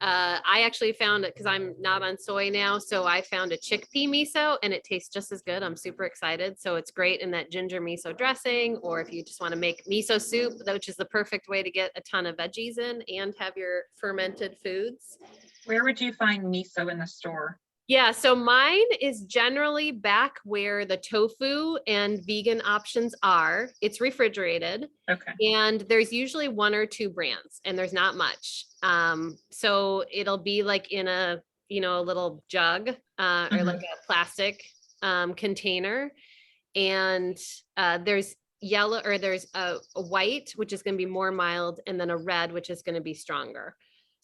I actually found it because I'm not on soy now. So I found a chickpea miso and it tastes just as good. I'm super excited. So it's great in that ginger miso dressing, or if you just want to make miso soup, which is the perfect way to get a ton of veggies in and have your fermented foods. Where would you find miso in the store? Yeah, so mine is generally back where the tofu and vegan options are. It's refrigerated. Okay. And there's usually one or two brands and there's not much. So it'll be like in a, a little jug or like a plastic container. And there's yellow, or there's a white, which is going to be more mild, and then a red, which is going to be stronger.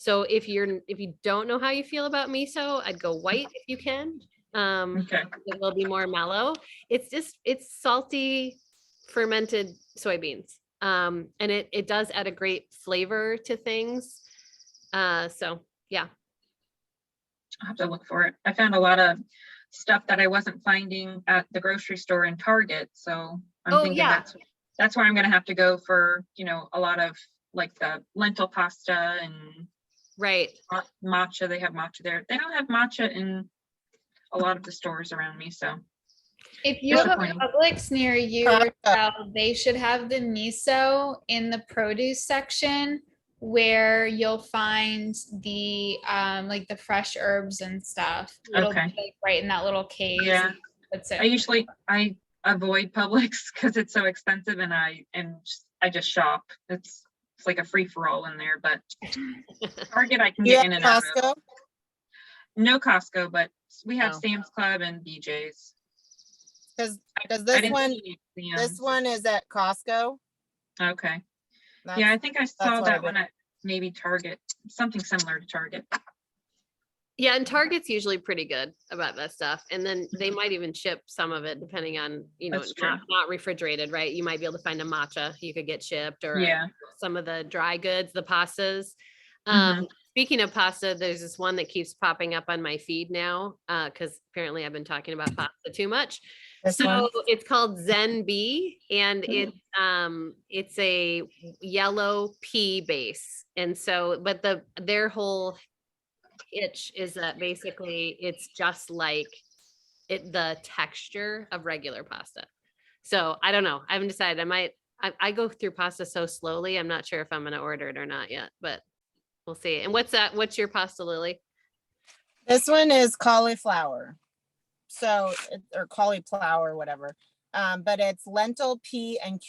So if you don't know how you feel about miso, I'd go white if you can. Okay. It will be more mellow. It's salty fermented soybeans. And it does add a great flavor to things. So yeah. I'll have to look for it. I found a lot of stuff that I wasn't finding at the grocery store and Target. So I'm thinking that's where I'm gonna have to go for, a lot of like the lentil pasta and right. Matcha. They have matcha there. They don't have matcha in a lot of the stores around me. So if you have a Publix near you, they should have the miso in the produce section where you'll find the like the fresh herbs and stuff. It'll be like right in that little case. Yeah. That's it. I avoid Publix because it's so expensive, and I just shop. It's like a free for all in there, but Target I can get in and out of. No Costco, but we have Sam's Club and BJ's. Because this one is at Costco. Okay. Yeah, I think I saw that one at maybe Target, something similar to Target. Yeah, and Target's usually pretty good about that stuff. And then they might even ship some of it depending on, not refrigerated, right? You might be able to find a matcha you could get shipped, or some of the dry goods, the pastas. Speaking of pasta, there's this one that keeps popping up on my feed now because apparently I've been talking about pasta too much. It's called Zen Bee, and it's a yellow pea base. And so, but their whole itch is that basically it's just like the texture of regular pasta. So I don't know. I haven't decided. I go through pasta so slowly. I'm not sure if I'm going to order it or not yet, but we'll see. And what's your pasta, Lily? This one is cauliflower. So, or cauliflower, whatever. But it's lentil, pea, and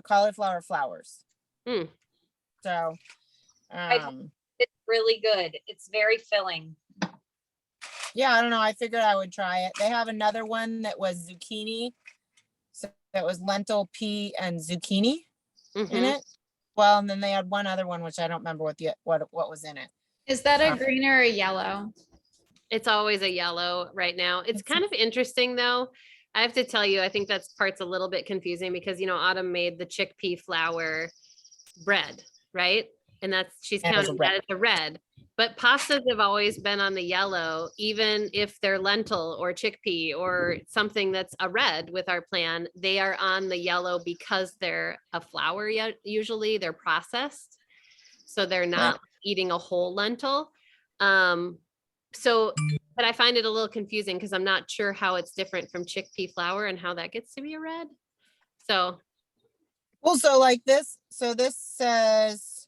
cauliflower flowers. So, it's really good. It's very filling. Yeah, I don't know. I figured I would try it. They have another one that was zucchini. So that was lentil, pea, and zucchini in it. Well, and then they had one other one, which I don't remember what was in it. Is that a green or a yellow? It's always a yellow right now. It's kind of interesting though. I have to tell you, I think that's part's a little bit confusing because, Autumn made the chickpea flour bread, right? And she's counting that as a red. But pastas have always been on the yellow, even if they're lentil or chickpea or something that's a red with our plan, they are on the yellow because they're a flour usually, they're processed. So they're not eating a whole lentil. But I find it a little confusing because I'm not sure how it's different from chickpea flour and how that gets to be a red. So like this. So this says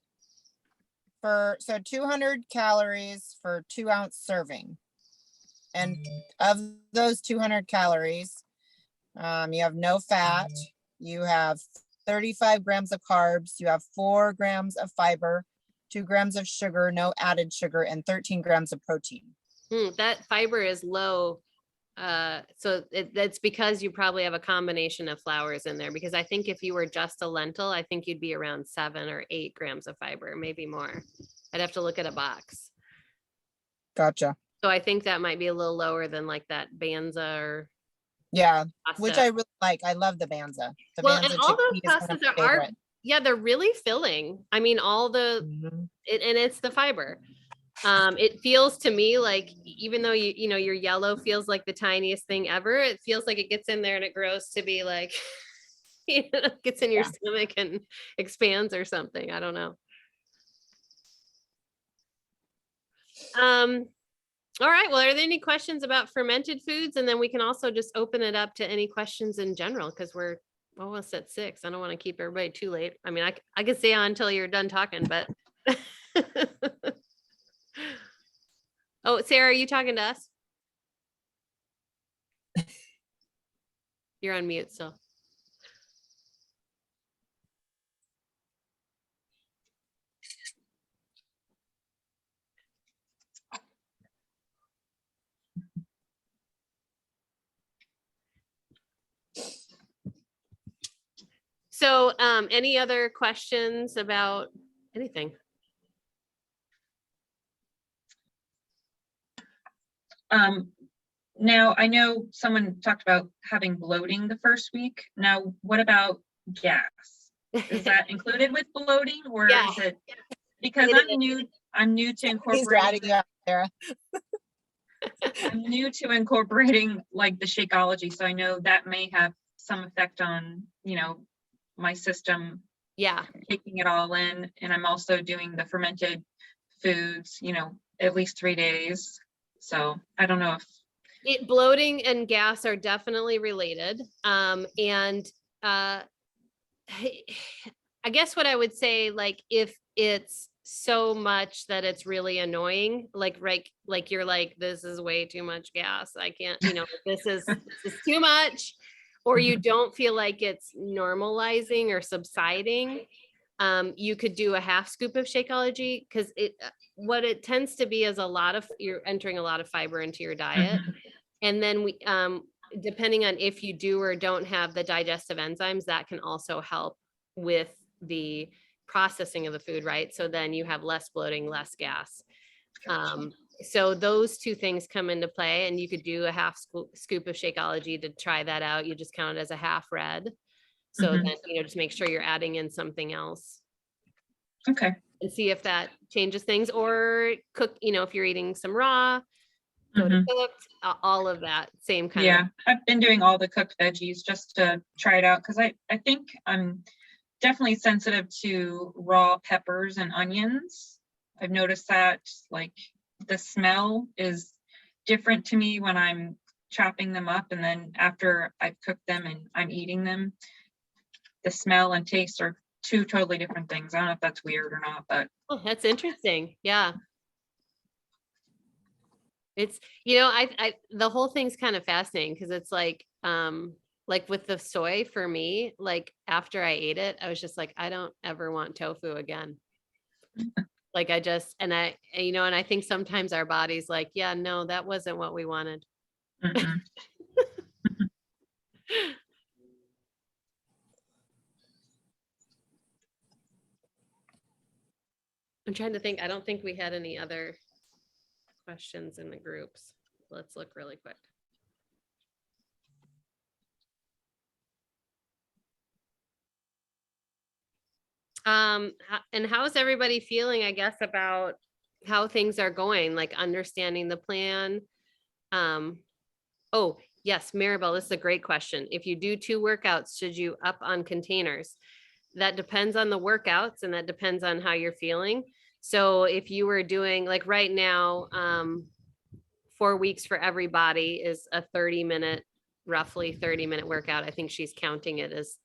200 calories for 2-ounce serving. And of those 200 calories, you have no fat, you have 35 grams of carbs, you have 4 grams of fiber, 2 grams of sugar, no added sugar, and 13 grams of protein. That fiber is low. So that's because you probably have a combination of flours in there, because I think if you were just a lentil, I think you'd be around 7 or 8 grams of fiber, maybe more. I'd have to look at a box. Gotcha. So I think that might be a little lower than like that Banza or pasta. Which I really like. I love the Banza. And all those pastas are they're really filling. I mean, all the and it's the fiber. It feels to me like, even though your yellow feels like the tiniest thing ever, it feels like it gets in there and it grows to be like, Gets in your Yeah. stomach and expands or something. I don't know. All right. Well, are there any questions about fermented foods? And then we can also just open it up to any questions in general, because we're almost at 6. I don't want to keep everybody too late. I mean, I could stay on until you're done talking, but. Oh, Sarah, are you talking to us? You're on mute still. So, any other questions about anything? Now I know someone talked about having bloating the first week. Now, what about gas? Is that included with bloating, or Yeah. is it, because It I'm new to He's incorporating, ratting you out, Sarah. I'm new to incorporating like the Shakeology. So I know that may have some effect on, my system Yeah. taking it all in. And I'm also doing the fermented foods, at least 3 days. So I don't know if, Bloating and gas are definitely related. I guess what I would say, like, if it's so much that it's really annoying, like you're like, this is way too much gas. I can't, this is too much, or you don't feel like it's normalizing or subsiding. You could do a half scoop of Shakeology, because what it tends to be is you're entering a lot of fiber into your diet. And then depending on if you do or don't have the digestive enzymes, that can also help with the processing of the food, right? So then you have less bloating, less gas. So those two things come into play, and you could do a half scoop of Shakeology to try that out. You just count it as a half red. So then, just make sure you're adding in something else. okay. And see if that changes things, or cook, if you're eating some raw, go to cooked, all of that same kind Yeah, of. I've been doing all the cooked veggies just to try it out, because I think I'm definitely sensitive to raw peppers and onions. I've noticed that, like, the smell is different to me when I'm chopping them up, and then after I've cooked them and I'm eating them, the smell and taste are two totally different things. I don't know if that's weird or not, but Oh, that's interesting. Yeah. It's, I the whole thing's kind of fascinating, because it's like with the soy, for me, like after I ate it, I was just like, I don't ever want tofu again. Like and I think sometimes our body's like, yeah, no, that wasn't what we wanted. I'm trying to think. I don't think we had any other questions in the groups. Let's look really quick. And how is everybody feeling, I guess, about how things are going, like understanding the plan? Oh, yes, Maribel, this is a great question. If you do 2 workouts, should you up on containers? That depends on the workouts, and that depends on how you're feeling. So if you were doing, like right now, 4 weeks for everybody is a roughly 30-minute workout. I think she's counting it as,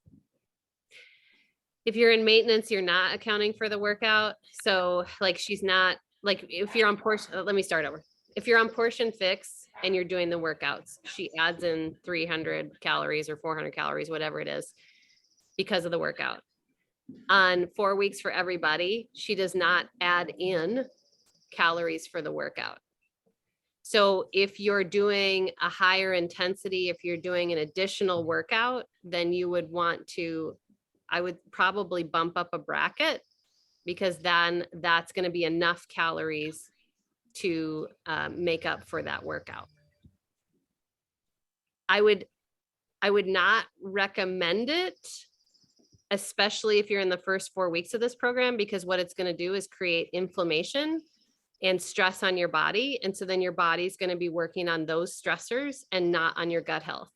if you're in maintenance, you're not accounting for the workout. So like, she's not, like, if you're on portion, let me start over. If you're on Portion Fix and you're doing the workouts, she adds in 300 calories or 400 calories, whatever it is, because of the workout. On 4 weeks for everybody, she does not add in calories for the workout. So if you're doing a higher intensity, if you're doing an additional workout, then you would want to, I would probably bump up a bracket, because then that's going to be enough calories to make up for that workout. I would not recommend it, especially if you're in the first 4 weeks of this program, because what it's going to do is create inflammation and stress on your body. And so then your body's going to be working on those stressors and not on your gut health.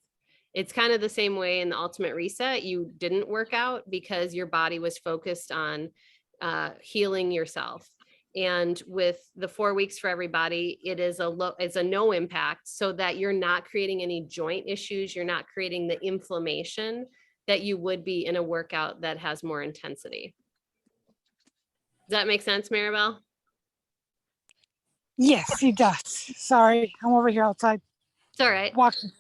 It's kind of the same way in the ultimate reset. You didn't work out because your body was focused on healing yourself. And with the 4 weeks for everybody, it's a no impact, so that you're not creating any joint issues. You're not creating the inflammation that you would be in a workout that has more intensity. Does that make sense, Maribel? Yes, it does. Sorry, I'm over here outside It's all right. walking.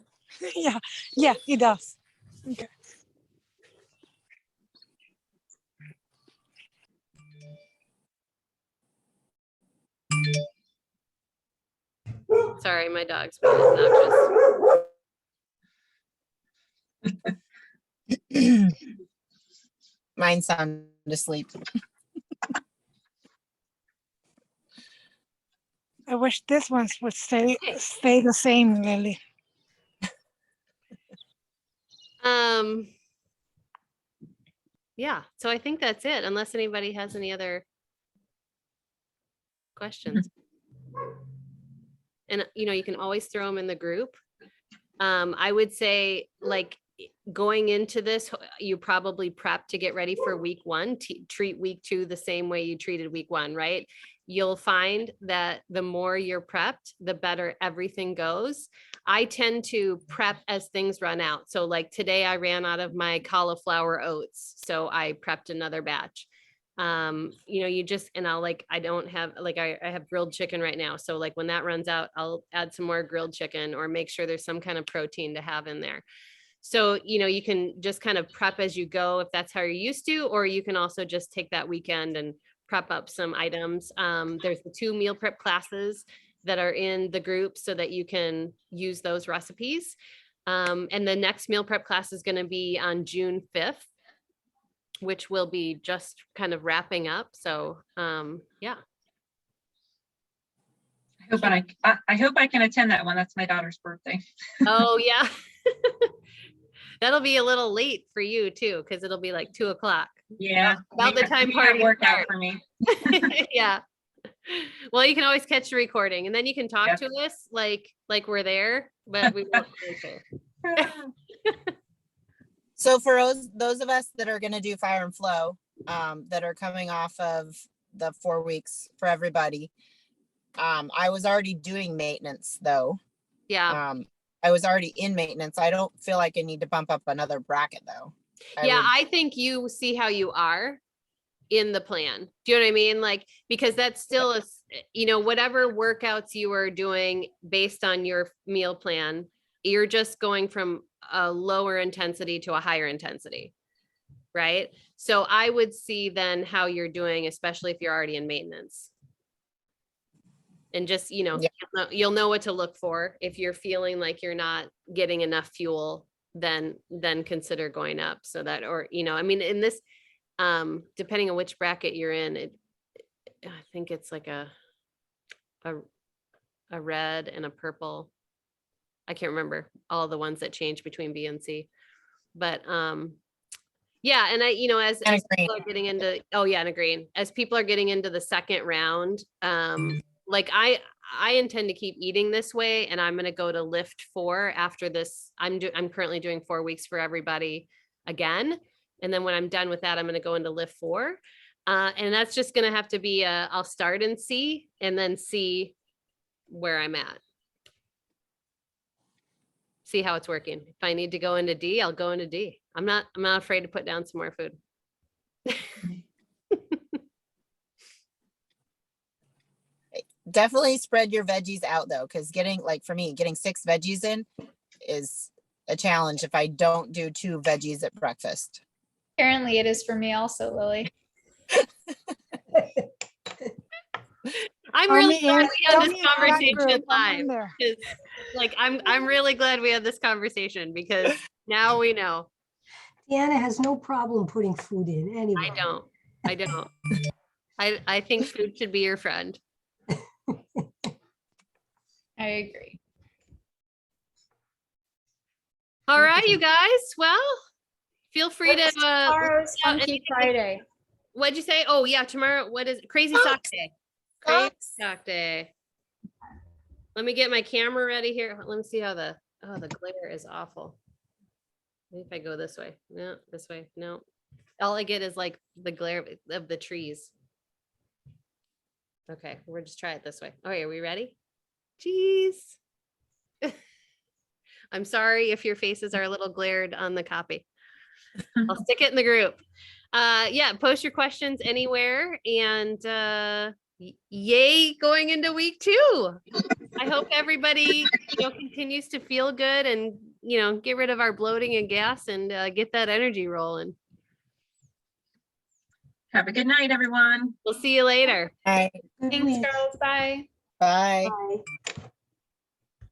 Yeah, it does. Okay. Sorry, my dog's being obnoxious. Mine sound asleep. I wish this ones would stay the same, Lily. Yeah, so I think that's it, unless anybody has any other questions. And you can always throw them in the group. I would say, like, going into this, you probably prep to get ready for week 1, treat week 2 the same way you treated week 1, right? You'll find that the more you're prepped, the better everything goes. I tend to prep as things run out. So like today I ran out of my cauliflower oats, so I prepped another batch. You just, and I don't have, I have grilled chicken right now. So like when that runs out, I'll add some more grilled chicken or make sure there's some kind of protein to have in there. So, you can just kind of prep as you go if that's how you're used to, or you can also just take that weekend and prep up some items. There's the 2 meal prep classes that are in the group so that you can use those recipes. And the next meal prep class is going to be on June 5th, which will be just kind of wrapping up. So, yeah. I hope I can attend that one. That's my daughter's birthday. Oh, yeah. That'll be a little late for you too, because it'll be like 2 o'clock. Yeah. About the time we party work out starts. for me. Yeah. Well, you can always catch the recording and then you can talk to us like we're there, but we won't answer. So for those of us that are going to do Fire and Flow, that are coming off of the 4 weeks for everybody, I was already doing maintenance though. Yeah. I was already in maintenance. I don't feel like I need to bump up another bracket though. I think you see how you are in the plan. Do you know what I mean? Like, because that's still whatever workouts you are doing based on your meal plan, you're just going from a lower intensity to a higher intensity. Right. So I would see then how you're doing, especially if you're already in maintenance. And just, you'll know what to look for. If you're feeling like you're not getting enough fuel, then consider going up so that, or, in this, depending on which bracket you're in, I think it's like a red and a purple. I can't remember all the ones that change between B and C, but, yeah. And as people are getting into, and a green, as people are getting into the second round, like I intend to keep eating this way, and I'm going to go to lift 4 after this. I'm currently doing 4 weeks for everybody again. And then when I'm done with that, I'm going to go into lift 4. And that's just going to have to be I'll start in C and then see where I'm at. See how it's working. If I need to go into D, I'll go into D. I'm not afraid to put down some more food. Definitely spread your veggies out though, because getting 6 veggies in is a challenge if I don't do 2 veggies at breakfast. Apparently it is for me also, Lily. I'm really glad we had this conversation live. I'm really glad we had this conversation because now we know. Deanna has no problem putting food in anyway. I don't. I think food should be your friend. I agree. All right, you guys. Well, feel free to Tomorrow's Funky Friday. What'd you say? Oh yeah, tomorrow. What is it? Crazy Sock Day? Crazy Sock Day. Let me get my camera ready here. Let me see how the glare is awful. Maybe if I go this way, no, this way, no. All I get is like the glare of the trees. Okay, we'll just try it this way. Okay, are we ready? Jeez. I'm sorry if your faces are a little glared on the copy. I'll stick it in the group. Yeah, post your questions anywhere, and yay going into week 2. I hope everybody, continues to feel good and, get rid of our bloating and gas and get that energy rolling. Have a good night, everyone. We'll see you later. All right, Good Thanks, week. girls. Bye. bye. Bye.